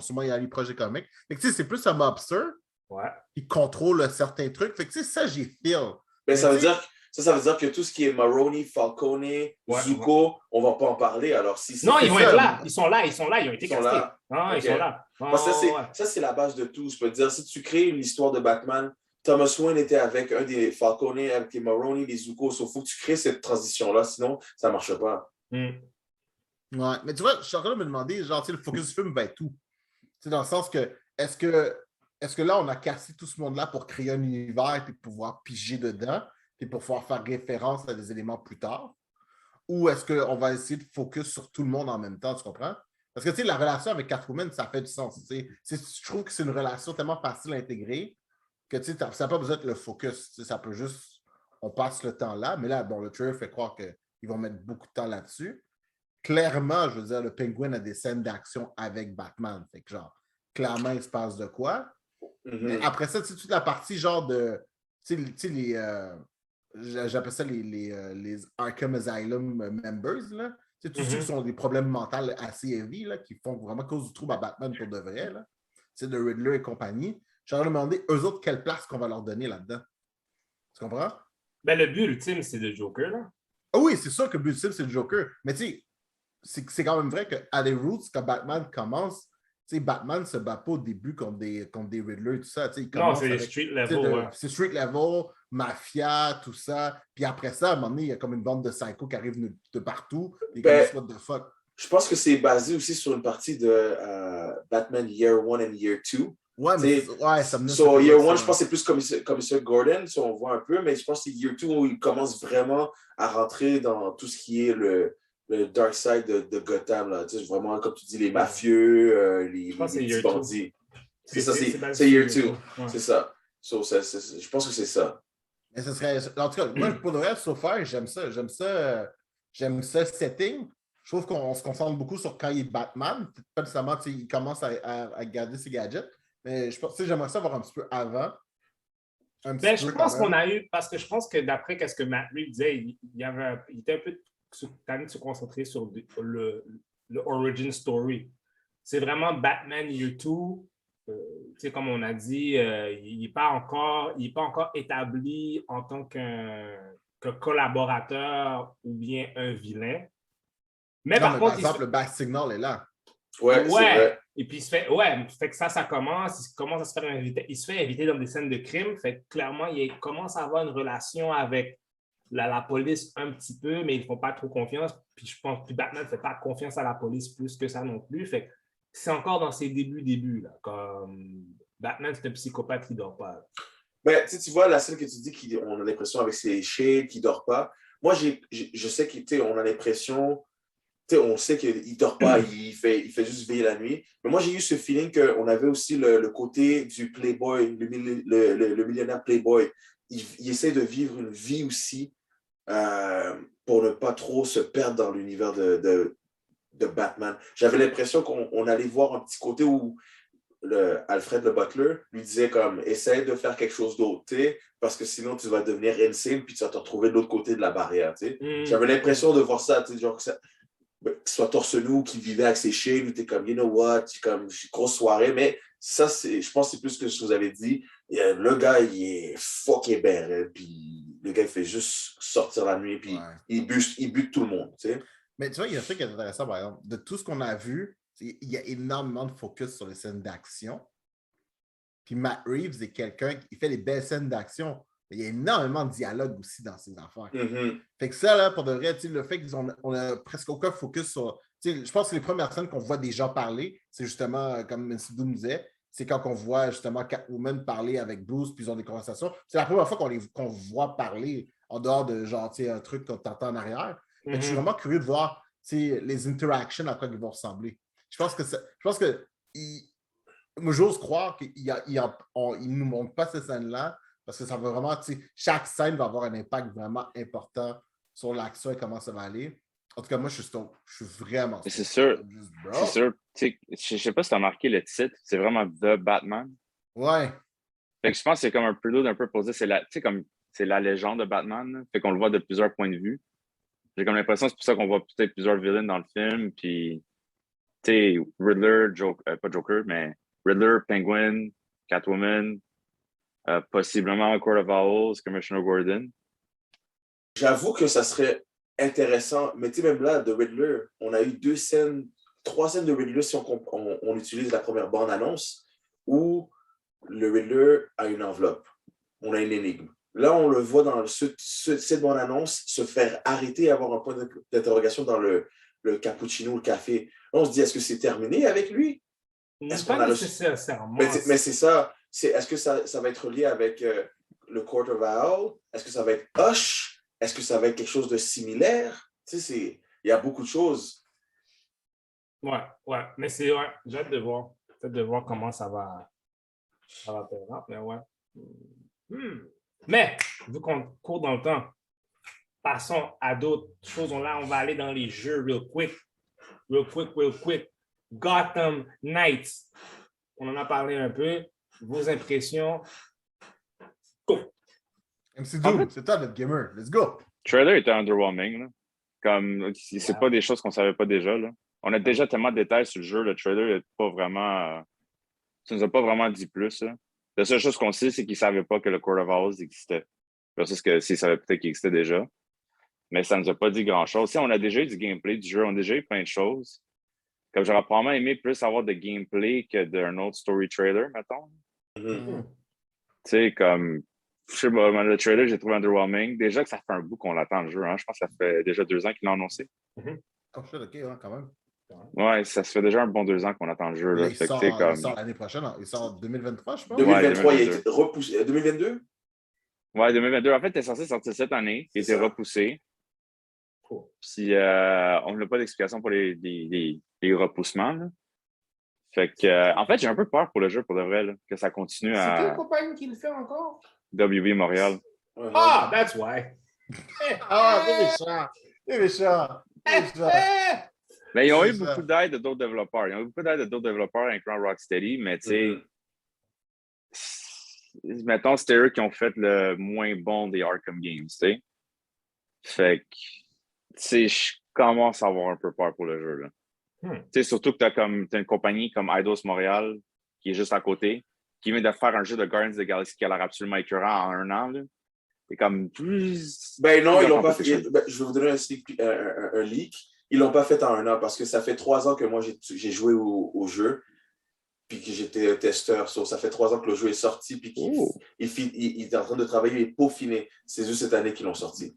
sûrement y aller projet comique. Fait que tu sais, c'est plus un mobster. Ouais. Il contrôle certains trucs. Fait que tu sais, ça, j'y feel. Mais ça veut dire que tout ce qui est Maroni, Falcone, Zuko, on ne va pas en parler. Alors, non, ils vont être là. Ils sont là. Ils ont été castés. Ils sont là. Ça, c'est la base de tout. Je peux te dire, si tu crées une histoire de Batman, Thomas Wayne était avec un des Falcone, avec les Maroni, les Zuko. Il faut que tu crées cette transition-là, sinon, ça ne marche pas. Ouais, mais tu vois, je suis en train de me demander, genre, le focus du film va être où? C'est dans le sens que, est-ce que là, on a cassé tout ce monde-là pour créer un univers et pouvoir piger dedans, et pour pouvoir faire référence à des éléments plus tard? Ou est-ce qu'on va essayer de focus sur tout le monde en même temps, tu comprends? Parce que, tu sais, la relation avec Catwoman, ça fait du sens. Je trouve que c'est une relation tellement facile à intégrer que, tu sais, ça n'a pas besoin de le focus. Ça peut juste, on passe le temps là, mais là, bon, le trailer fait croire qu'ils vont mettre beaucoup de temps là-dessus. Clairement, je veux dire, le Penguin a des scènes d'action avec Batman. Fait que, genre, clairement, il se passe de quoi. Mais après ça, tu sais, toute la partie, genre, de, tu sais, les... j'appelle ça les Arkham Asylum members, là. Tu sais, tous ceux qui ont des problèmes mentaux assez heavy, là, qui font vraiment cause du trouble à Batman pour de vrai, là. Tu sais, de Riddler et compagnie. J'ai demandé, eux autres, quelle place qu'on va leur donner là-dedans. Tu comprends? Ben, le but ultime, c'est le Joker, là. Ah oui, c'est sûr que le but ultime, c'est le Joker. Mais tu sais, c'est quand même vrai qu'à des roots, quand Batman commence, tu sais, Batman se bat pas au début contre des Riddler, tout ça. Non, c'est street level. C'est street level, mafia, tout ça. Puis après ça, à un moment donné, il y a comme une bande de psychos qui arrivent de partout. Et what the fuck. Je pense que c'est basé aussi sur une partie de Batman Year 1 et Year 2. Ouais, mais ça me Year 1, je pense que c'est plus commissaire Gordon, si on voit un peu, mais je pense que c'est Year 2 où il commence vraiment à rentrer dans tout ce qui est le dark side de Gotham. Là. Tu sais, vraiment, comme tu dis, les mafieux, les petits bandits. C'est ça, c'est Year 2. Ouais. C'est ça. Je pense que c'est ça. Mais ce serait, en tout cas, moi, pour le reste, so far, j'aime ça. J'aime ça setting. Je trouve qu'on se concentre beaucoup sur quand il est Batman. Pas nécessairement, il commence à garder ses gadgets. Mais je pense, j'aimerais ça voir un petit peu avant. Je pense qu'on a eu, parce que je pense que d'après ce que Matt Reeves disait, il était un peu tanné de se concentrer sur le origin story. C'est vraiment Batman Year 2. Comme on a dit, il n'est pas encore établi en tant que collaborateur ou bien un vilain. Mais par contre, exemple, le Bat Signal est là. Ouais. C'est vrai. Et puis, fait que ça commence. Il commence à se faire inviter. Il se fait inviter dans des scènes de crime. Fait que clairement, il commence à avoir une relation avec la police un petit peu, mais ils ne font pas trop confiance. Puis je pense que Batman ne fait pas confiance à la police plus que ça non plus. Fait que c'est encore dans ses débuts, là. Comme Batman, c'est un psychopathe qui ne dort pas. Ben, tu vois, la scène que tu dis qu'on a l'impression avec ses shades, qu'il ne dort pas. Moi, je sais qu'on a l'impression... on sait qu'il ne dort pas, il fait juste veiller la nuit. Mais moi, j'ai eu ce feeling qu'on avait aussi le côté du playboy, le millionnaire playboy. Il essaie de vivre une vie aussi pour ne pas trop se perdre dans l'univers de Batman. J'avais l'impression qu'on allait voir un petit côté où Alfred le Butler lui disait comme « Essaye de faire quelque chose d'autre, parce que sinon tu vas devenir insane puis tu vas te retrouver de l'autre côté de la barrière. » J'avais l'impression de voir ça, genre que ça... qu'il soit torse nu, qu'il vivait avec ses chiens, où t'es comme, you know what, comme, grosse soirée, mais ça, je pense que c'est plus que ce que vous avez dit. Le gars, il est fucking bien, puis le gars, il fait juste sortir la nuit, puis il bute tout le monde, tu sais. Mais tu vois, il y a un truc qui est intéressant, par exemple, de tout ce qu'on a vu, il y a énormément de focus sur les scènes d'action. Puis Matt Reeves est quelqu'un qui fait des belles scènes d'action. Il y a énormément de dialogue aussi dans ces affaires. Fait que ça, là, pour de vrai, le fait qu'on a presque aucun focus sur... Je pense que les premières scènes qu'on voit des gens parler, c'est justement, comme M. Doom disait, c'est quand on voit justement Catwoman parler avec Bruce, puis ils ont des conversations. C'est la première fois qu'on voit parler en dehors de genre, tu sais, un truc qu'on t'entend en arrière. Fait que je suis vraiment curieux de voir les interactions à quoi ils vont ressembler. Je pense que moi, j'ose croire qu'ils ne nous montrent pas ces scènes-là parce que ça va vraiment, tu sais, chaque scène va avoir un impact vraiment important sur l'action et comment ça va aller. En tout cas, moi, je suis vraiment C'est sûr. C'est sûr. Je sais pas si tu as marqué le titre. C'est vraiment The Batman. Ouais. Fait que je pense que c'est comme un prélude un peu posé. C'est la légende de Batman. Là. Fait qu'on le voit de plusieurs points de vue. J'ai comme l'impression que c'est pour ça qu'on voit peut-être plusieurs villains dans le film. Puis, tu sais, Riddler, pas Joker, mais Riddler, Penguin, Catwoman, possiblement Court of Owls, Commissioner Gordon. J'avoue que ça serait intéressant, mais tu sais, même là, de Riddler, on a eu 3 scènes de Riddler si on utilise la première bande-annonce, où le Riddler a une enveloppe. On a une énigme. Là, on le voit dans cette bande-annonce se faire arrêter et avoir un point d'interrogation dans le cappuccino, le café. Là, on se dit, est-ce que c'est terminé avec lui? Pas nécessairement. Mais c'est ça. Est-ce que ça va être lié avec le Court of Owls? Est-ce que ça va être Hush? Est-ce que ça va être quelque chose de similaire? Tu sais, il y a beaucoup de choses. Ouais. Mais j'ai hâte de voir. J'ai hâte de voir comment ça va faire. Mais ouais. Mais, vu qu'on court dans le temps, passons à d'autres choses. Là, on va aller dans les jeux real quick. Gotham Knights. On en a parlé un peu. Vos impressions. Go! MC Doom, c'est toi notre gamer. Let's go! Le trailer était underwhelming. Là. Comme, c'est pas des choses qu'on savait pas déjà. Là. On a déjà tellement de détails sur le jeu. Le trailer n'est pas vraiment... ça nous a pas vraiment dit plus. Là. La seule chose qu'on sait, c'est qu'ils ne savaient pas que le Court of Owls existait. C'est que s'ils savaient peut-être qu'il existait déjà. Mais ça ne nous a pas dit grand-chose. Si on a déjà eu du gameplay du jeu, on a déjà eu plein de choses. Comme j'aurais probablement aimé plus avoir de gameplay que d'un autre story trailer, mettons. Tu sais, comme... Je sais pas, le trailer, j'ai trouvé underwhelming. Déjà que ça fait un bout qu'on l'attend le jeu. Hein. Je pense que ça fait déjà 2 ans qu'ils l'ont annoncé. Oh shit, ok, ouais, quand même. Ouais, ça se fait déjà un bon 2 ans qu'on attend le jeu. Là. Il sort l'année prochaine. Il sort en 2023, je pense. 2023, ouais, il a été repoussé. 2022? Ouais, 2022. En fait, il est censé sortir cette année. Il a été repoussé. Puis, on n'a pas d'explication pour les repoussements. Là. Fait que, en fait, j'ai un peu peur pour le jeu, pour de vrai, là, que ça continue à... C'est quelle compagnie qui le fait encore? WB Montréal. Ah, that's why. C'est méchant. Mais ils ont eu beaucoup d'aide de d'autres développeurs. Ils ont eu beaucoup d'aide de d'autres développeurs, incluant Rocksteady, mais tu sais, mettons, c'était eux qui ont fait le moins bon des Arkham Games, tu sais. Fait que, tu sais, je commence à avoir un peu peur pour le jeu, là. Tu sais, surtout que t'as une compagnie comme Eidos Montréal, qui est juste à côté, qui vient de faire un jeu de Guardians of the Galaxy qui a l'air absolument écœurant en 1 an, là. C'est comme... Ben non, ils l'ont pas fait. Je vais vous donner un leak. Ils l'ont pas fait en 1 an parce que ça fait 3 ans que moi, j'ai joué au jeu puis que j'étais testeur. Ça fait 3 ans que le jeu est sorti puis qu'il est en train de travailler et peaufiner. C'est juste cette année qu'ils l'ont sorti.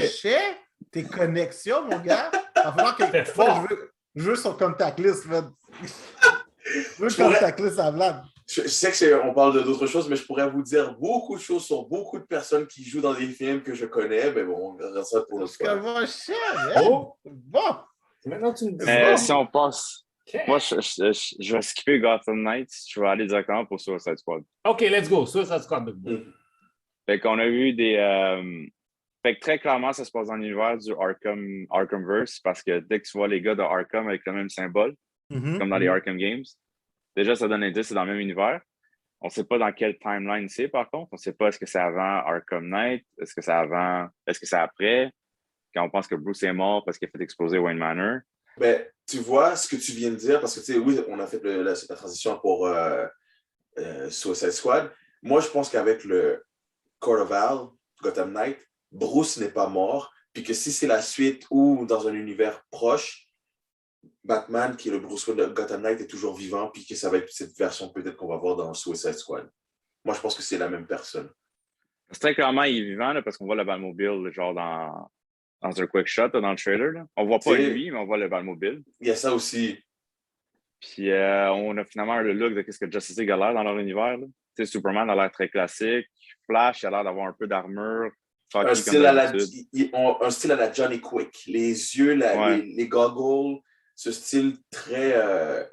Shit! Tes connexions, mon gars! Il va falloir que je veux son contact list, man. Je veux le contact list à Vlad. Je sais qu'on parle d'autres choses, mais je pourrais vous dire beaucoup de choses sur beaucoup de personnes qui jouent dans des films que je connais. Mais bon, on verra ça pour notre fois. Bon! Maintenant, tu me dis. Si on passe... Moi, je vais skipper Gotham Knights. Je vais aller directement pour Suicide Squad. OK, let's go. Suicide Squad. Fait qu'on a vu des... Fait que très clairement, ça se passe dans l'univers du Arkhamverse parce que dès que tu vois les gars de Arkham avec le même symbole, comme dans les Arkham Games, déjà, ça donne l'indice, c'est dans le même univers. On ne sait pas dans quelle timeline c'est, par contre. On ne sait pas est-ce que c'est avant Arkham Knight, est-ce que c'est après, quand on pense que Bruce est mort parce qu'il a fait exploser Wayne Manor. Ben, tu vois ce que tu viens de dire, parce que, tu sais, oui, on a fait la transition pour Suicide Squad. Moi, je pense qu'avec le Court of Owls, Gotham Knight, Bruce n'est pas mort, puis que si c'est la suite ou dans un univers proche, Batman, qui est le Bruce Wayne de Gotham Knight, est toujours vivant, puis que ça va être cette version peut-être qu'on va voir dans Suicide Squad. Moi, je pense que c'est la même personne. C'est très clairement, il est vivant, là, parce qu'on voit le Batmobile, genre dans un quick shot, là, dans le trailer. Là. On voit pas lui, mais on voit le Batmobile. Il y a ça aussi. Puis on a finalement le look de ce que Justice League a l'air dans leur univers. Tu sais, Superman a l'air très classique. Flash a l'air d'avoir un peu d'armure. Un Cocky comme style, d'habitude. un style à la Johnny Quick. Les yeux, Ouais. les goggles, ce style très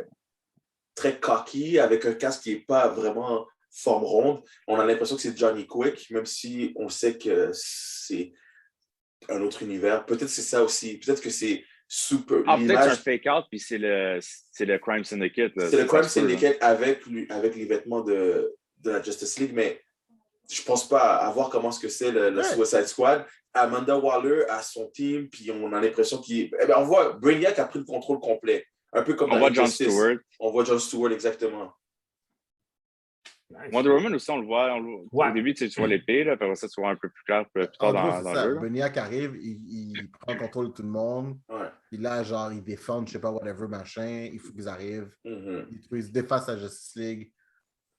cocky, avec un casque qui n'est pas vraiment forme ronde. On a l'impression que c'est Johnny Quick, même si on sait que c'est un autre univers. Peut-être c'est ça aussi. Peut-être que c'est super. Ah, peut-être c'est un L'image, fake-out, puis c'est le Crime Syndicate. Là. c'est le Ça Crime se peut, là. Syndicate avec les vêtements de la Justice League, mais je pense pas à voir comment c'est le Ouais. Suicide Squad. Amanda Waller a son team, puis on a l'impression qu'il... Eh ben, on voit Brainiac a pris le contrôle complet. Un peu comme On dans voit Jon Injustice. Stewart. On voit Jon Stewart, exactement. Nice. Wonder Woman aussi, on le voit. Ouais. Au début, tu vois l'épée, là, après ça, tu vois un peu plus clair plus tard En gros, dans c'est le ça. jeu. Là. Brainiac arrive, il prend le contrôle de tout le monde. Ouais. Puis là, genre, ils défendent, je sais pas, whatever, machin. Il faut qu'ils arrivent. Mhm. Ils se défassent à Justice League.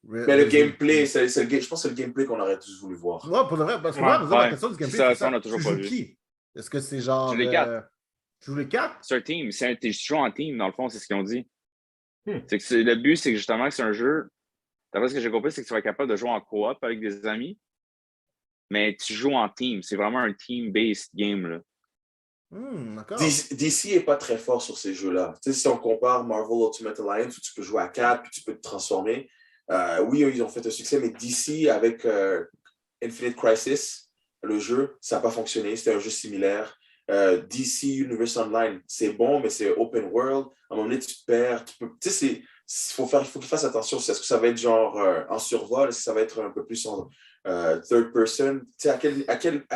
Mais le gameplay, je pense que c'est le gameplay qu'on aurait tous voulu voir. Ouais, pour de vrai, parce que Ouais. moi, la Ouais. question du gameplay, Ça, c'est ça, on ça. a toujours Tu pas joues vu. qui? Est-ce que c'est genre... Tu joues les 4. Tu joues les 4? C'est un team. Tu joues en team, dans le fond, c'est ce qu'ils ont dit. Hmm. C'est que le but, c'est que justement, que c'est un jeu. D'après ce que j'ai compris, c'est que tu vas être capable de jouer en coop avec des amis, mais tu joues en team. C'est vraiment un team-based game. Là. D'accord. DC n'est pas très fort sur ces jeux-là. Tu sais, si on compare Marvel Ultimate Alliance, où tu peux jouer à 4 puis tu peux te transformer, oui, ils ont fait un succès, mais DC, avec Infinite Crisis, le jeu, ça n'a pas fonctionné. C'était un jeu similaire. DC Universe Online, c'est bon, mais c'est open world. À un moment donné, tu te perds. Tu sais, il faut qu'ils fassent attention. Est-ce que ça va être genre en survol? Est-ce que ça va être un peu plus en third person? Tu sais, à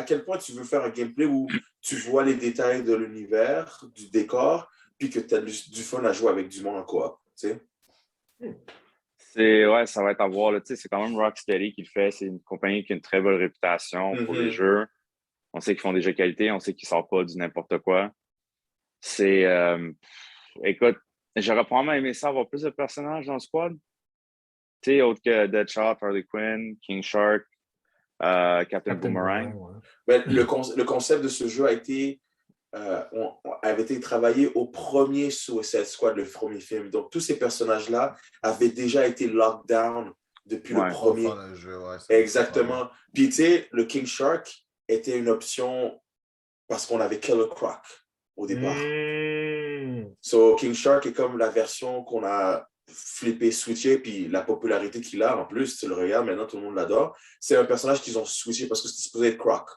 quel point tu veux faire un gameplay où tu vois les détails de l'univers, du décor, puis que tu as du fun à jouer avec du monde en coop, tu sais? Ouais, ça va être à voir. Là. C'est quand même Rocksteady qui le fait. C'est une compagnie qui a une très bonne réputation pour les jeux. On sait qu'ils font des jeux de qualité. On sait qu'ils ne sortent pas du n'importe quoi. Écoute, j'aurais probablement aimé ça avoir plus de personnages dans le squad. Tu sais, autre que Deadshot, Harley Quinn, King Shark, Captain Boomerang. Ouais. Ben, le concept de ce jeu avait été travaillé au premier Suicide Squad, le premier film. Donc, tous ces personnages-là avaient déjà été locked down depuis le premier. Le jeu, ouais, exactement. Puis, tu sais, le King Shark était une option parce qu'on avait Killer Croc au départ. So, King Shark est comme la version qu'on a flippé, switché, puis la popularité qu'il a, en plus, tu le regardes, maintenant tout le monde l'adore. C'est un personnage qu'ils ont switché parce que c'était supposé être Croc.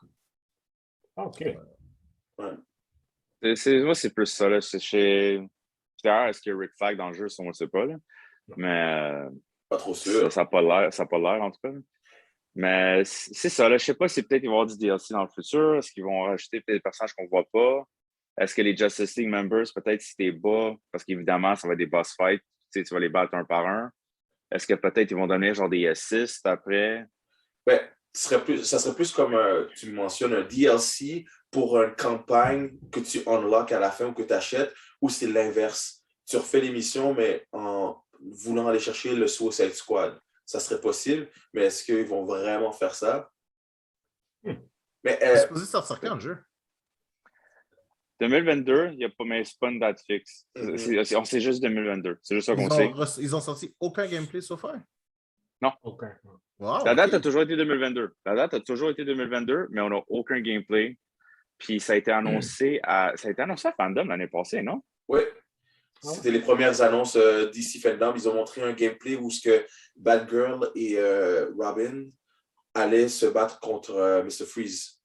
OK. Ouais. Moi, c'est plus ça. Là. D'ailleurs, est-ce qu'il y a Rick Flag dans le jeu? Ça, on ne sait pas. Là. Mais pas trop sûr. Ça n'a pas l'air, en tout cas. Là. Mais c'est ça. Là. Je ne sais pas si peut-être ils vont avoir du DLC dans le futur. Est-ce qu'ils vont rajouter des personnages qu'on ne voit pas? Est-ce que les Justice League members, peut-être si t'es bas, parce qu'évidemment, ça va être des boss fights, tu vas les battre un par un. Est-ce que peut-être ils vont donner genre des assists après? Ben, ça serait plus comme, tu mentionnes, un DLC pour une campagne que tu unlock à la fin ou que tu achètes, ou c'est l'inverse. Tu refais l'émission, mais en voulant aller chercher le Suicide Squad. Ça serait possible, mais est-ce qu'ils vont vraiment faire ça? Mais, c'est supposé sortir quand le jeu? 2022, il n'y a pas, mais c'est pas une date fixe. On sait juste 2022. C'est juste ça qu'on sait. Ils ont sorti aucun gameplay so far? Non. Okay. Wow, la date a toujours été 2022. La date a toujours été 2022, mais on n'a aucun gameplay. Puis ça a été annoncé à Fandom l'année passée, non? Oui. C'était les premières annonces d'ici Fandom. Ils ont montré un gameplay où Batgirl et Robin allaient se battre contre Mr. Freeze.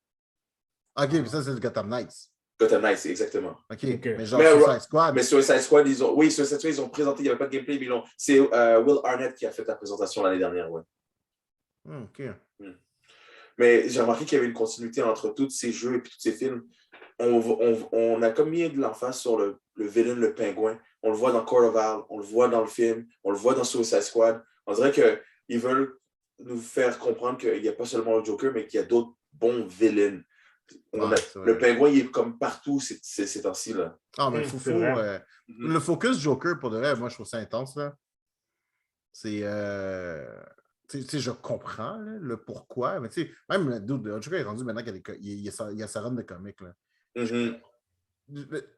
OK, puis ça, c'est le Gotham Knights. Gotham Knights, exactement. OK, mais genre Suicide Squad. Mais Suicide Squad, Suicide Squad, ils ont présenté, il n'y avait pas de gameplay, mais c'est Will Arnett qui a fait la présentation l'année dernière, ouais. OK. Mais j'ai remarqué qu'il y avait une continuité entre tous ces jeux et puis tous ces films. On a comme mis de l'emphase sur le villain, le pingouin. On le voit dans Court of Owls, on le voit dans le film, on le voit dans Suicide Squad. On dirait qu'ils veulent nous faire comprendre qu'il n'y a pas seulement le Joker, mais qu'il y a d'autres bons villains. Le pingouin, il est comme partout ces temps-ci. Là. Ah, mais le focus Joker, pour de vrai, moi, je trouve ça intense. Là. C'est... Tu sais, je comprends là, le pourquoi, mais tu sais, même le Joker est rendu maintenant qu'il y a sa run de comics. I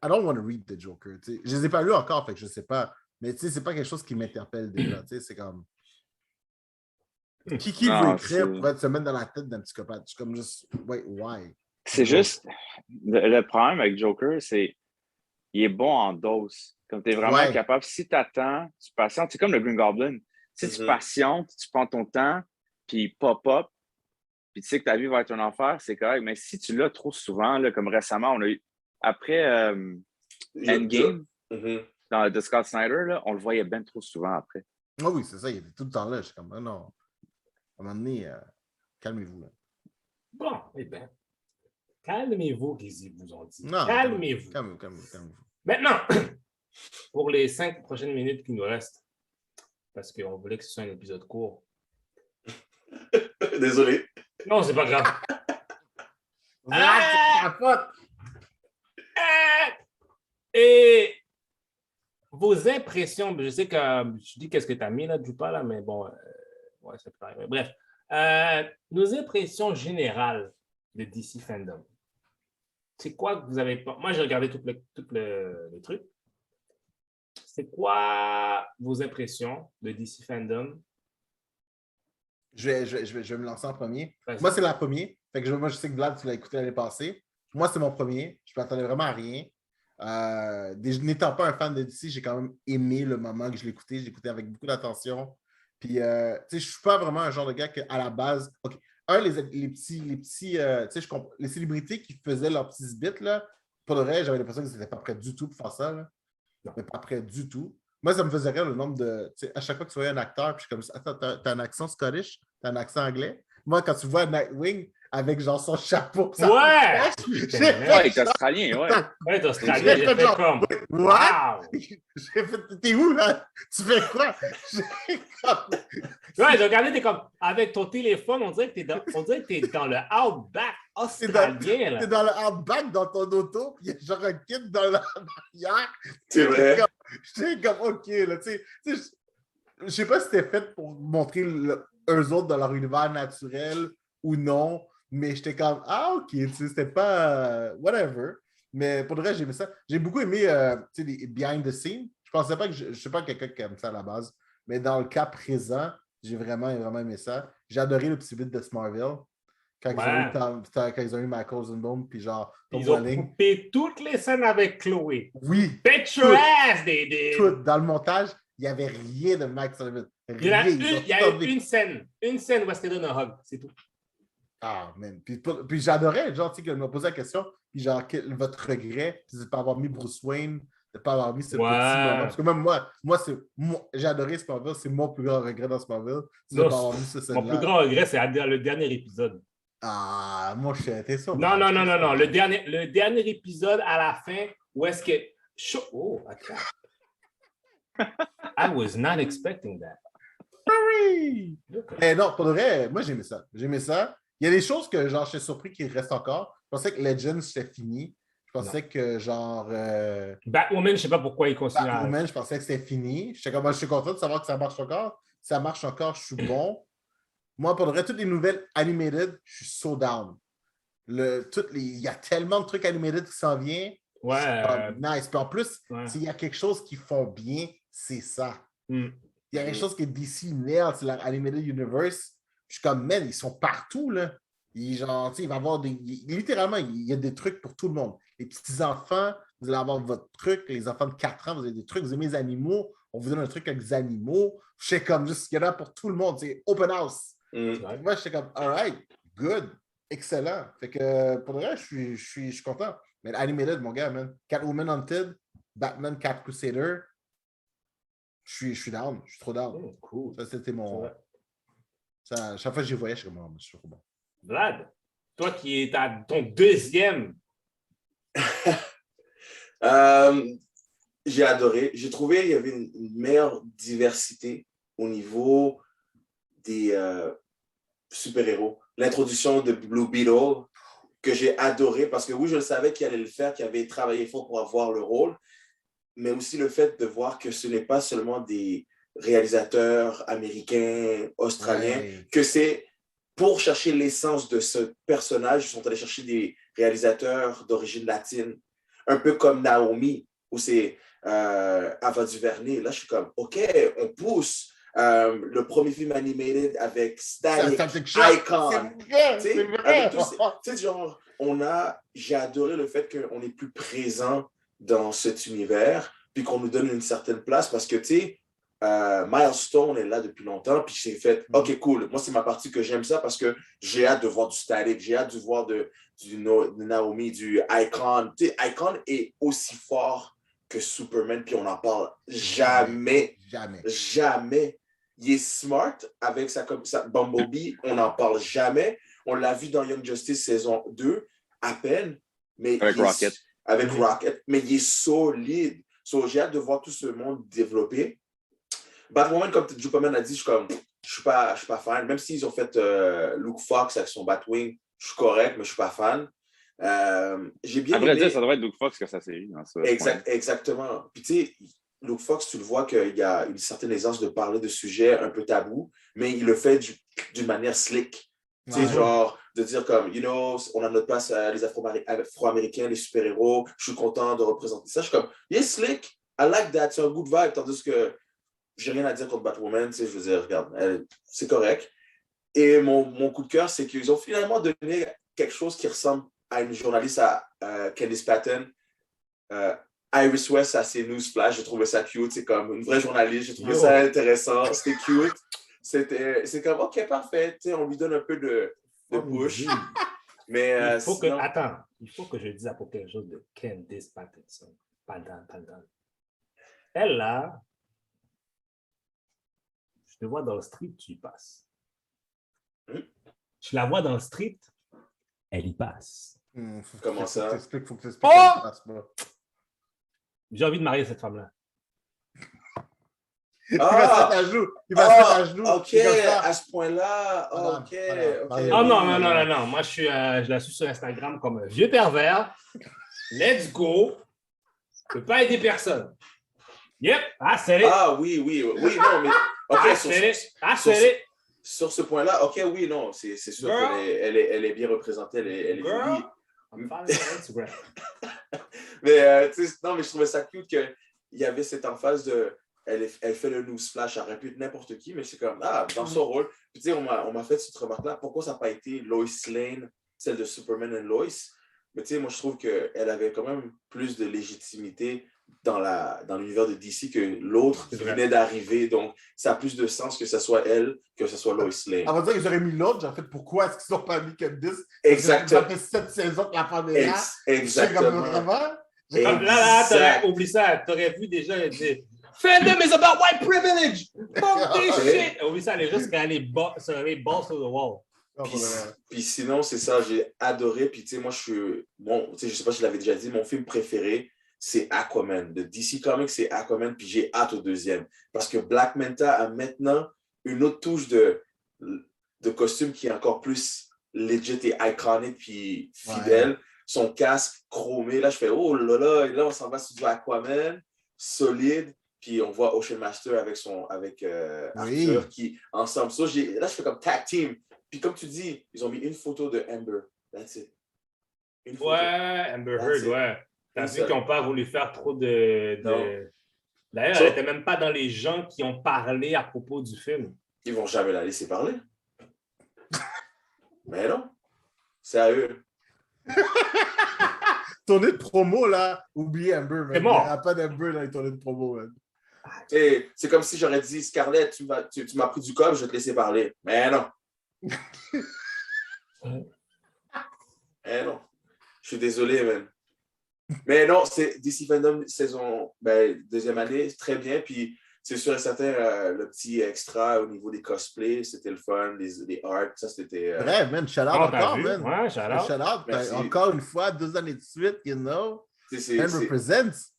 don't want to read the Joker. T'sais. Je ne les ai pas lus encore, fait que je ne sais pas. Mais tu sais, c'est pas quelque chose qui m'interpelle déjà. Tu sais, c'est comme. Qui veut Non, écrire pour se mettre dans la tête d'un psychopathe? Je suis comme juste, wait, why? c'est juste. Le problème avec Joker, c'est il est bon en dose. Comme tu es vraiment Ouais. capable, si tu attends, tu patientes, c'est comme le Green Goblin. Si tu patientes, tu prends ton temps, puis il pop-up, puis tu sais que ta vie va être un enfer, c'est correct. Mais si tu l'as trop souvent, là, comme récemment, on a eu. Après Endgame, dans de Scott Snyder, là, on le voyait bien trop souvent après. Ah oui, c'est ça, il était tout le temps là. Je suis comme, ah non. À un moment donné, calmez-vous. Là. Bon, eh bien, calmez-vous, qu'ils vous ont dit. Non, Calmez-vous. Calmez-vous. Maintenant, pour les 5 prochaines minutes qui nous restent, parce qu'on voulait que ce soit un épisode court. Désolé. Non, c'est pas grave. Et vos impressions, je sais que je dis qu'est-ce que tu as mis là, Drupa, là, mais bon, ouais, c'est pareil. Mais bref, nos impressions générales de DC Fandom. C'est quoi que vous avez... Moi, j'ai regardé tout le truc. C'est quoi vos impressions de DC Fandom? Je vais me lancer en premier. Vas-y. Moi, c'est la première. Fait que moi, je sais que Vlad, tu l'as écouté l'année passée. Moi, c'est mon premier. Je ne m'attendais vraiment à rien. N'étant pas un fan de DC, j'ai quand même aimé le moment que je l'écoutais. Je l'écoutais avec beaucoup d'attention. Puis, tu sais, je ne suis pas vraiment un genre de gars qu'à la base... OK. Les célébrités qui faisaient leurs petits bits, là, pour le reste, j'avais l'impression qu'ils n'étaient pas prêts du tout pour faire ça. Là. Mais pas prêts du tout. Moi, ça me faisait rire le nombre de... À chaque fois que tu voyais un acteur, puis je suis comme, attends, t'as un accent scottish? T'as un accent anglais? Moi, quand tu vois Nightwing avec genre son chapeau... Ouais! Ouais, il est australien, ouais. Ouais, t'es australien, j'ai fait comme... What? Wow! J'ai fait, t'es où, là? Tu fais quoi? Ouais, j'ai regardé, t'es comme... Avec ton téléphone, on dirait que t'es dans le outback australien, là. T'es dans le outback, dans ton auto, puis il y a genre un kid dans l'arrière. C'est vrai. J'étais comme, OK, là, tu sais, je sais pas si c'était fait pour montrer eux autres dans leur univers naturel ou non, mais j'étais comme, ah, OK, tu sais, c'était pas, whatever. Mais pour le reste, j'ai aimé ça. J'ai beaucoup aimé, tu sais, les behind the scenes. Je pensais pas que, je suis pas quelqu'un qui aime ça à la base, mais dans le cas présent, j'ai vraiment aimé ça. J'ai adoré le petit bit de Smallville. Quand, ils ont eu Michael Rosenbaum, puis genre, ils ont coupé toutes les scènes avec Chloé. Oui. Bet your ass, Tout. Dans le montage, il n'y avait rien de Mike Sullivan. Il y a eu une scène où est-ce qu'elle donne un hug, c'est tout. Ah, man. Puis j'adorais, genre, tu sais, qu'elle m'a posé la question, puis genre, votre regret, c'est de ne pas avoir mis Bruce Wayne, de ne pas avoir mis ce petit moment. Parce que même moi, j'ai adoré Smallville, c'est mon plus grand regret dans Smallville, c'est de ne pas avoir mis ce scène-là. Mon plus grand regret, c'est le dernier épisode. Ah, moi, j'étais sûr. Non. Le dernier épisode à la fin, où est-ce que... Oh, attends. I was not expecting that. Sorry! Mais non, pour le vrai, moi, j'aimais ça. J'aimais ça. Il y a des choses que, genre, j'étais surpris qu'il reste encore. Je pensais que Legends, c'était fini. Je pensais que, genre... Batwoman, je ne sais pas pourquoi il continue à... Batwoman, je pensais que c'était fini. Je suis content de savoir que ça marche encore. Si ça marche encore, je suis bon. Moi, pour le reste, toutes les nouvelles animated, je suis so down. Il y a tellement de trucs animated qui s'en viennent. Ouais. Nice. Puis en plus, s'il y a quelque chose qu'ils font bien, c'est ça. Il y a quelque chose que DC nail, c'est leur Animated Universe. Je suis comme, man, ils sont partout, là. Genre, il va y avoir littéralement, il y a des trucs pour tout le monde. Les petits-enfants, vous allez avoir votre truc. Les enfants de 4 ans, vous avez des trucs. Vous aimez les animaux, on vous donne un truc avec des animaux. Je sais comme, juste, il y en a pour tout le monde. C'est open house. Moi, j'étais comme, all right, good, excellent. Fait que, pour le reste, je suis content. Mais Animated, mon gars, man. Catwoman Hunted, Batman Cat Crusader, je suis down. Je suis trop down. Cool. Ça, c'était mon... Ça, chaque fois que j'y voyais, je suis comme, je suis trop bon. Vlad, toi qui es à ton deuxième. J'ai adoré. J'ai trouvé qu'il y avait une meilleure diversité au niveau des super-héros. L'introduction de Blue Beetle, que j'ai adoré parce que oui, je le savais qu'il allait le faire, qu'il avait travaillé fort pour avoir le rôle, mais aussi le fait de voir que ce n'est pas seulement des réalisateurs américains, australiens, que c'est pour chercher l'essence de ce personnage, ils sont allés chercher des réalisateurs d'origine latine, un peu comme Naomi, où c'est Ava DuVernay. Là, je suis comme, OK, on pousse. Le premier film animated avec Static Icon. C'est vrai. Tu sais, genre, j'ai adoré le fait qu'on est plus présent dans cet univers, puis qu'on nous donne une certaine place, parce que, tu sais, Milestone est là depuis longtemps, puis j'ai fait, OK, cool. Moi, c'est ma partie que j'aime ça, parce que j'ai hâte de voir du Static, j'ai hâte de voir de Naomi, du Icon. Tu sais, Icon est aussi fort que Superman, puis on n'en parle jamais. Jamais. Il est smart avec sa Bumblebee, on n'en parle jamais. On l'a vu dans Young Justice saison 2, à peine. Mais avec Rocket. Mais il est solide. So, j'ai hâte de voir tout ce monde développer. Batwoman, comme Jupaman a dit, je suis pas fan. Même s'ils ont fait Luke Fox avec son Batwing, je suis correct, mais je suis pas fan. J'ai bien aimé. dire, ça devrait être Luke Fox que ça série. Exactement. Puis tu sais, Luke Fox, tu le vois qu'il y a une certaine aisance de parler de sujets un peu tabous, mais il le fait d'une manière slick. Tu sais, genre, de dire comme, on a notre place, les Afro-Américains, les super-héros, je suis content de représenter ça. Je suis comme, slick, I like that, c'est un good vibe, tandis que j'ai rien à dire contre Batwoman, tu sais, je veux dire, regarde, c'est correct. Et mon coup de cœur, c'est qu'ils ont finalement donné quelque chose qui ressemble à une journaliste, à Candice Patton, Iris West à ses newsflash, j'ai trouvé ça cute, c'est comme une vraie journaliste, j'ai trouvé ça intéressant, c'était cute. C'est comme, OK, parfait, on lui donne un peu de push. Mais il faut que je dise à propos quelque chose de Candice Patterson. Pardon. Elle, là, je te vois dans le street, tu y passes. Je la vois dans le street, elle y passe. Comment ça? Faut que tu expliques. J'ai envie de marier cette femme-là. Il va se mettre à genoux. Il va se mettre à genoux. OK, à ce point-là. OK. Non. Moi, je la suis sur Instagram comme un vieux pervers. Let's go. Je ne peux pas aider personne. Yep, c'est Ah oui, non, mais... OK, sur ce point-là, OK, oui, non, c'est sûr qu'elle est bien représentée, elle est jolie. Mais, non, mais je trouvais ça cute qu'il y avait cette emphase de... Elle fait le newsflash, elle aurait pu être n'importe qui, mais c'est comme, dans son rôle. Puis, tu sais, on m'a fait cette remarque-là, pourquoi ça n'a pas été Lois Lane, celle de Superman and Lois? Mais, tu sais, moi, je trouve qu'elle avait quand même plus de légitimité dans l'univers de DC que l'autre qui venait d'arriver. Donc, ça a plus de sens que ce soit elle, que ce soit Lois Lane. On va dire qu'ils auraient mis l'autre. En fait, pourquoi est-ce qu'ils n'ont pas mis Candice? Exactement. Ça fait 7 saisons que la femme est là. Exactement. Là, oublie ça. T'aurais vu déjà, elle dit Fandom is about white privilege! Fuck this shit! Oublie ça, elle est juste quand elle est balls to the wall. Puis sinon, c'est ça, j'ai adoré. Puis tu sais, moi, je sais pas si je l'avais déjà dit, mon film préféré, c'est Aquaman. De DC Comics, c'est Aquaman, puis j'ai hâte au deuxième. Parce que Black Manta a maintenant une autre touche de costume qui est encore plus legit et iconique, puis fidèle. Ouais. Son casque chromé, là, je fais, oh là là, et là, on s'en va sur du Aquaman, solide. Puis on voit Ocean Master avec Arthur qui ensemble. So, là, je fais comme tag team. Puis comme tu dis, ils ont mis une photo de Amber. That's it. Une photo. Amber Heard, ouais. T'as vu qu'ils n'ont pas voulu faire trop de... D'ailleurs, elle n'était même pas dans les gens qui ont parlé à propos du film. Ils vont jamais la laisser parler. Mais non. C'est à eux. Tournée de promo, là, oublie Amber. C'est mort. Il n'y a pas d'Amber dans les tournées de promo. Man. C'est comme si j'aurais dit, Scarlett, tu m'as pris du cob, je vais te laisser parler. Mais non. Non. Je suis désolé, man. Mais non, c'est DC Fandom deuxième année, très bien. Puis c'est sûr et certain, le petit extra au niveau des cosplays, c'était le fun, les arts, ça c'était... Vrai, man, shout-out encore, man. Ouais, shout out. Encore une fois, 2 années de suite, you know. And represents.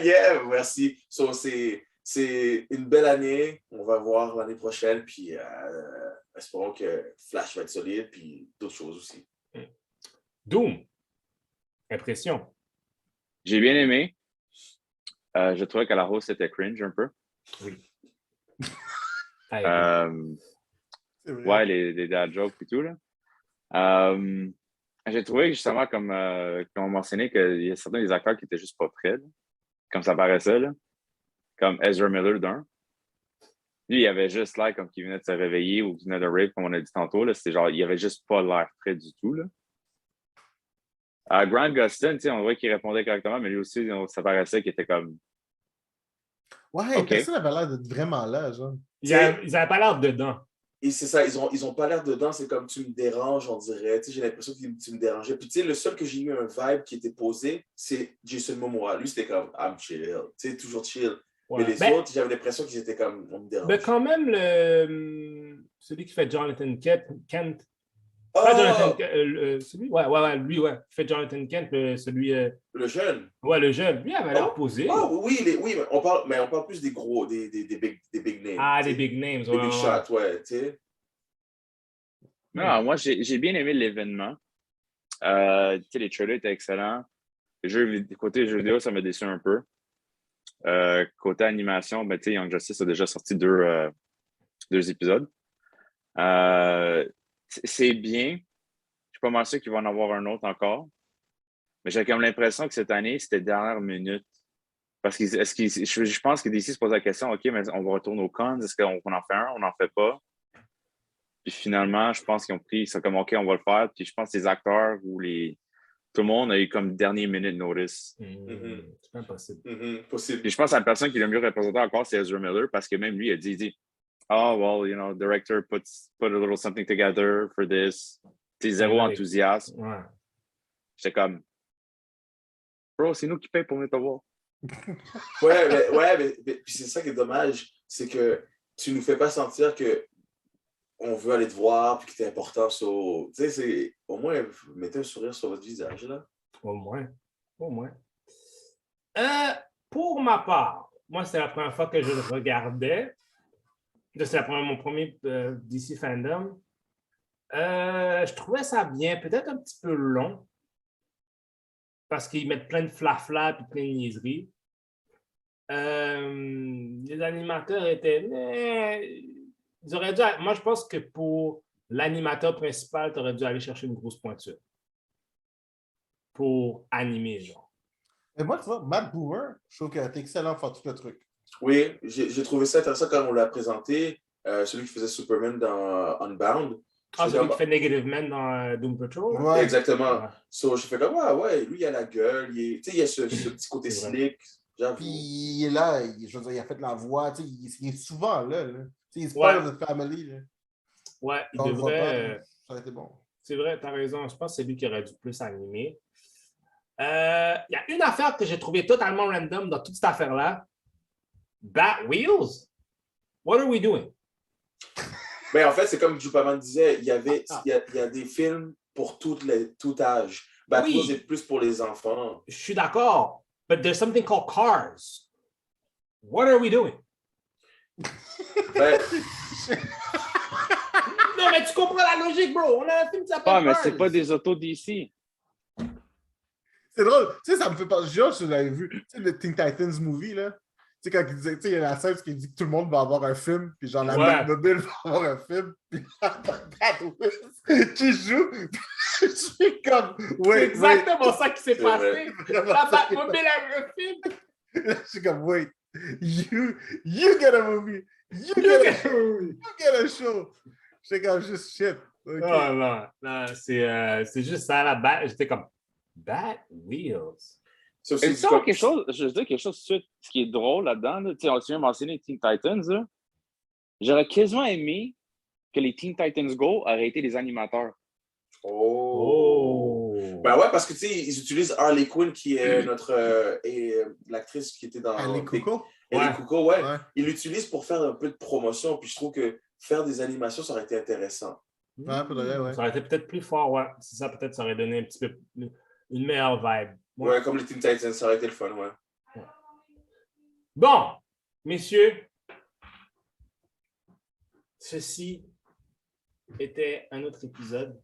Yeah, merci. So, c'est une belle année. On va voir l'année prochaine. Puis espérons que Flash va être solide. Puis d'autres choses aussi. Doom. Impression. J'ai bien aimé. Je trouvais qu'à la hausse, c'était cringe un peu. Oui. Ouais, les dad jokes et tout. Là. J'ai trouvé justement, comme on mentionnait, qu'il y a certains des acteurs qui étaient juste pas prêts. Là. comme ça paraissait, là. Comme Ezra Miller d'un. Lui, il avait juste l'air comme qu'il venait de se réveiller ou qu'il venait de rape, comme on a dit tantôt. Là. C'était genre, il avait juste pas l'air prêt du tout. Là. Grant Gustin, on voit qu'il répondait correctement, mais lui aussi, ça paraissait qu'il était comme. Ouais, OK. personne n'avait l'air d'être vraiment là, genre. Ils n'avaient pas l'air dedans. Et c'est ça, ils ont pas l'air dedans, c'est comme tu me déranges, on dirait. J'ai l'impression que tu me dérangeais. Puis le seul que j'ai eu un vibe qui était posé, c'est Jason Momoa. Lui, c'était comme I'm chill. Toujours chill. Ouais. Mais les autres, j'avais l'impression qu'ils étaient comme on me dérange. Mais quand même, celui qui fait Jonathan Kent. Oh! Pas Jonathan Kent, celui? Ouais, lui, ouais. Qui fait Jonathan Kent, celui. Le jeune. Ouais, le jeune. Lui avait l'air posé. Oh, oui, mais on parle plus des gros, des big names. Ah, des big names. Des big shots, ouais, tu sais. Non, moi, j'ai bien aimé l'événement. Les trailers étaient excellents. Côté jeux vidéo, ça m'a déçu un peu. Côté animation, Young Justice a déjà sorti deux épisodes. C'est bien. Je suis pas mal sûr qu'il va en avoir un autre encore. Mais j'ai comme l'impression que cette année, c'était dernière minute. Parce que je pense que DC se pose la question, OK, mais on va retourner au cons. Est-ce qu'on en fait un? On n'en fait pas? Puis finalement, je pense qu'ils ont pris, ils sont comme, OK, on va le faire. Puis je pense que les acteurs ou tout le monde a eu comme dernier minute notice. C'est pas possible. Possible. Puis je pense que la personne qui est le mieux représentée encore, c'est Ezra Miller, parce que même lui a dit, oh, well, director put a little something together for this. T'es zéro enthousiasme. Ouais. J'étais comme, bro, c'est nous qui payons pour venir te voir. mais puis c'est ça qui est dommage, c'est que tu nous fais pas sentir que on veut aller te voir puis que t'es important. Tu sais, c'est au moins mettez un sourire sur votre visage là. Au moins. Pour ma part, moi c'est la première fois que je le regardais. C'est mon premier DC fandom. Je trouvais ça bien, peut-être un petit peu long. Parce qu'ils mettent plein de flafla et plein de niaiseries. Les animateurs étaient. Ils auraient dû. Moi, je pense que pour l'animateur principal, tu aurais dû aller chercher une grosse pointure. Pour animer, genre. Et moi, tu vois, Matt Boomer, je trouve qu'il a été excellent pour faire tout le truc. Oui, j'ai trouvé ça intéressant quand on l'a présenté. Celui qui faisait Superman dans Unbound. Celui qui fait Negative Man dans Doom Patrol? Ouais. Exactement. Ouais. So, je fais comme, ouais, lui, il a la gueule. Il y a ce petit côté slick. Puis il est là, je veux dire, il a fait la voix. Il est souvent là. Il est part of the family. Là. Ouais, il devrait. Ça a été bon. C'est vrai, tu as raison. Je pense que c'est lui qui aurait dû plus animer. Il y a une affaire que j'ai trouvée totalement random dans toute cette affaire-là. Bat Wheels? What are we doing? Mais en fait, c'est comme Jupaman disait, il y a des films pour tout âge. Bat Wheels est plus pour les enfants. Je suis d'accord. But there's something called Cars. What are we doing? Non, mais tu comprends la logique, bro. On a un film qui s'appelle Cars. Mais c'est pas des autos d'ici. C'est drôle. Tu sais, ça me fait penser. Je sais pas si vous l'avez vu. Tu sais, le Teen Titans movie, là. Tu sais, quand il disait, tu sais, il y a la scène qui dit que tout le monde va avoir un film, puis genre la Batmobile va avoir un film, puis qui joue. Je suis comme. C'est exactement ça qui s'est passé. La Batmobile a un film. Je suis comme, wait. You get a movie. You get a show. J'étais comme juste shit. Okay. Non, c'est juste ça là. J'étais comme Bat Wheels. Je veux dire quelque chose tout de suite. Ce qui est drôle là-dedans, là, on vient mentionné les Teen Titans. Là. J'aurais quasiment aimé que les Teen Titans Go auraient été les animateurs. Oh! Ben ouais, parce que tu sais, ils utilisent Harley Quinn qui est l'actrice qui était dans Ellie Koukou. Ouais. Ils l'utilisent pour faire un peu de promotion, puis je trouve que faire des animations, ça aurait été intéressant. Ouais, ouais. Ça aurait été peut-être plus fort, ouais. C'est ça, peut-être, ça aurait donné un petit peu une meilleure vibe. Ouais, comme les Teen Titans, ça aurait été le fun, ouais. Bon, messieurs, ceci était un autre épisode.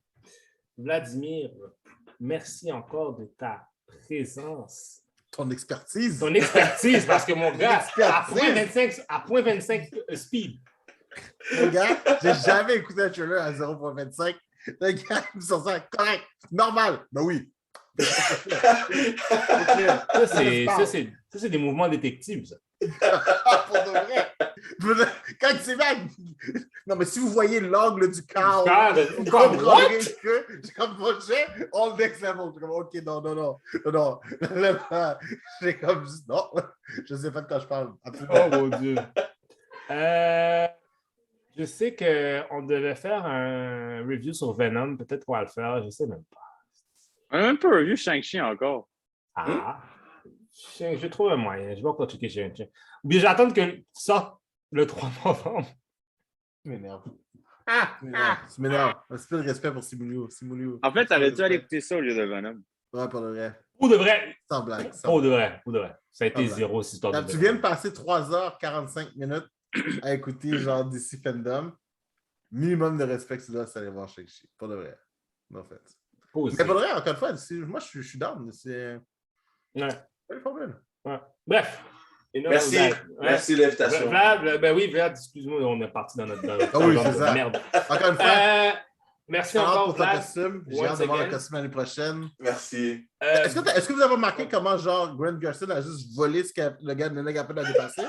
Vladimir, merci encore de ta présence. Ton expertise. Parce que mon gars, à 0.25 speed. Mon gars, j'ai jamais écouté un trailer à 0.25. Le gars, il me sort ça correct, normal. Ben oui. Ça, Ça, c'est des mouvements détectives, ça. Pour de vrai. Quand c'est mal. Non, mais si vous voyez l'angle du corps, vous comprendrez que j'ai comme projet all next level. Je suis comme, OK, non. J'ai comme juste, non. Je sais pas de quoi je parle. Oh mon Dieu. Je sais qu'on devait faire un review sur Venom. Peut-être qu'on va le faire. Je sais même pas. On n'a même pas revu Shang-Chi encore. Ah. Je trouve un moyen. Je vais encore checker chez un chien. Ou bien j'attends que sorte le 3 novembre. Tu m'énerves. Tu m'énerves. Un petit peu de respect pour Simulio. En fait, t'aurais-tu aller écouter ça au lieu de Venom? Ouais, pour de vrai. Pour de vrai. Sans blague. Pour de vrai. Ça a été Sans zéro, cette histoire. Tu viens de passer 3h45 minutes à écouter genre DC Fandom. Minimum de respect que tu dois aller voir Shang-Chi. Pour de vrai. En fait. Mais pour de vrai, encore une fois, moi je suis down. C'est pas le problème. Ouais. Bref. Merci de l'invitation. Ben oui, Vlad, excuse-moi, on est parti dans notre merde. Encore une fois. Merci encore pour ton costume. J'ai hâte de voir le costume l'année prochaine. Merci. Est-ce que vous avez remarqué comment genre Grant Gustin a juste volé ce que le gars de Nene Gapin l'année passée?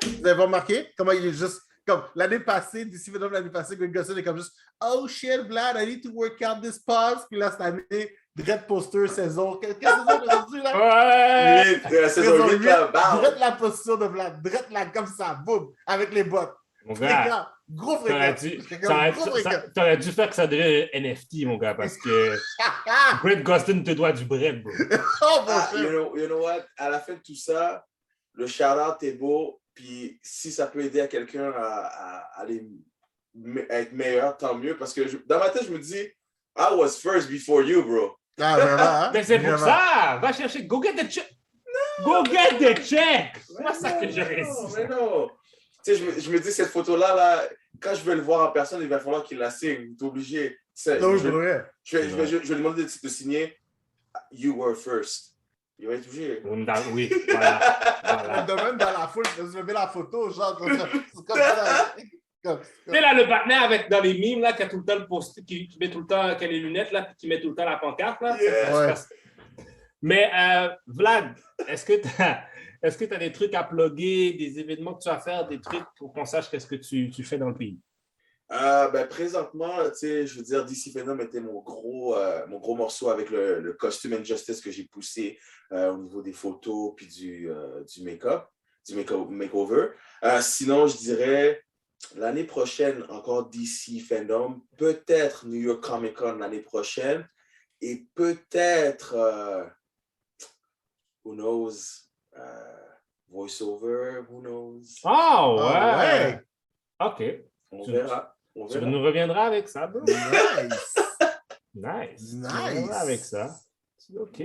Vous avez remarqué comment il est juste comme l'année passée, d'ici l'année passée, Grant Gustin est comme juste oh shit, Vlad, I need to work out this pause. Puis là, cette année, Dredd Poster saison. Quelle saison on est rendu là? Ouais! Saison 8, là, Dredd la posture de Vlad. Dredd là comme ça, boum, avec les bottes. Mon gars, gros fréquent. T'aurais dû faire que ça devienne un NFT, mon gars, parce que Grant Gustin te doit du bread, bro. You know what? À la fin de tout ça, le shout-out est beau, puis si ça peut aider à quelqu'un à aller être meilleur, tant mieux, parce que dans ma tête, je me dis, I was first before you, bro. Ah, vraiment, hein? Mais c'est pour ça! Va chercher, go get the check! Go get the check! C'est pas ça que j'aurais dit. Mais non! Tu sais, je me dis, cette photo-là, quand je vais le voir en personne, il va falloir qu'il la signe. T'es obligé. Je vais lui demander de signer You were first. Il va être obligé. Oui, voilà. On demande dans la foule de se lever la photo, genre, c'est comme ça. Tu sais, là, le partenaire dans les mimes, là, qui a tout le temps le post, qui met tout le temps, qui a les lunettes, là, puis qui met tout le temps la pancarte, là. Yeah. Mais, Vlad, est-ce que tu as des trucs à plugger, des événements que tu vas faire, des trucs pour qu'on sache qu'est-ce que tu fais dans le pays? Présentement, tu sais, je veux dire, DC Fandom était mon gros morceau avec le costume Injustice que j'ai poussé au niveau des photos puis du make-up, du makeover. Sinon, je dirais l'année prochaine, encore DC Fandom, peut-être New York Comic Con l'année prochaine et peut-être, who knows, voice-over, who knows. Oh, ouais! OK. On verra. Tu nous reviendras avec ça, bro. Nice. Tu nous reviendras avec ça. OK.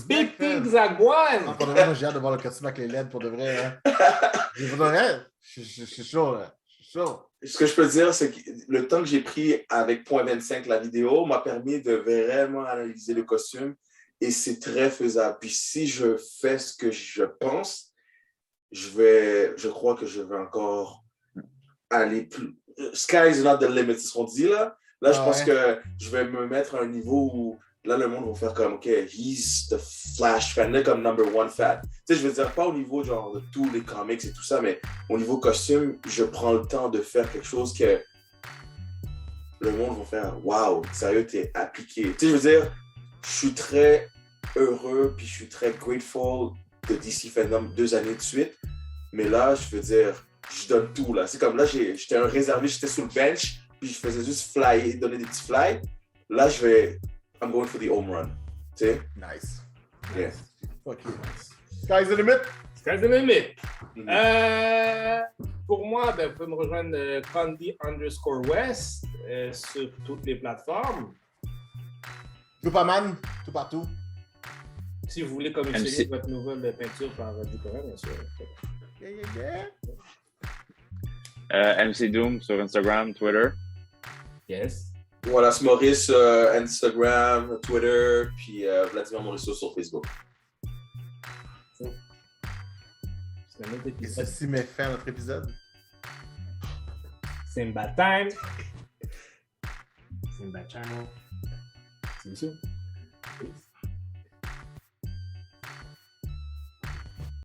Big things à Guan. Pour de vrai, moi, j'ai hâte de voir le costume avec les LED pour de vrai. Hein. Pour de vrai, je suis chaud, là. Ce que je peux dire, c'est que le temps que j'ai pris avec .25 la vidéo m'a permis de vraiment analyser le costume et c'est très faisable. Puis si je fais ce que je pense, je crois que je vais encore aller plus. Sky is not the limit, c'est ce qu'on dit là. Là, je pense que je vais me mettre à un niveau où là, le monde va faire comme, OK, he's the Flash fan, là, comme number one fan. Tu sais, je veux dire, pas au niveau genre de tous les comics et tout ça, mais au niveau costume, je prends le temps de faire quelque chose que le monde va faire, wow, sérieux, t'es appliqué. Tu sais, je veux dire, je suis très heureux, puis je suis très grateful de DC Fandom 2 années de suite. Mais là, je veux dire, je donne tout, là. C'est comme là, j'étais un réserviste, j'étais sur le bench, puis je faisais juste flyer, donner des petits fly. Là, I'm going for the home run. Tu sais? Nice. Yeah. Okay. Sky's the limit. Sky's the limit. Pour moi, vous pouvez me rejoindre Condi_West sur toutes les plateformes. Superman, tout partout. Si vous voulez commissionner votre nouvelle peinture par du Coran, bien sûr. MC Doom sur Instagram, Twitter. Yes. Voilà, c'est Maurice, Instagram, Twitter, puis Vladimir Mauricio sur Facebook. Et ceci met fin à notre épisode. Simba time. Simba channel. See you soon. Peace.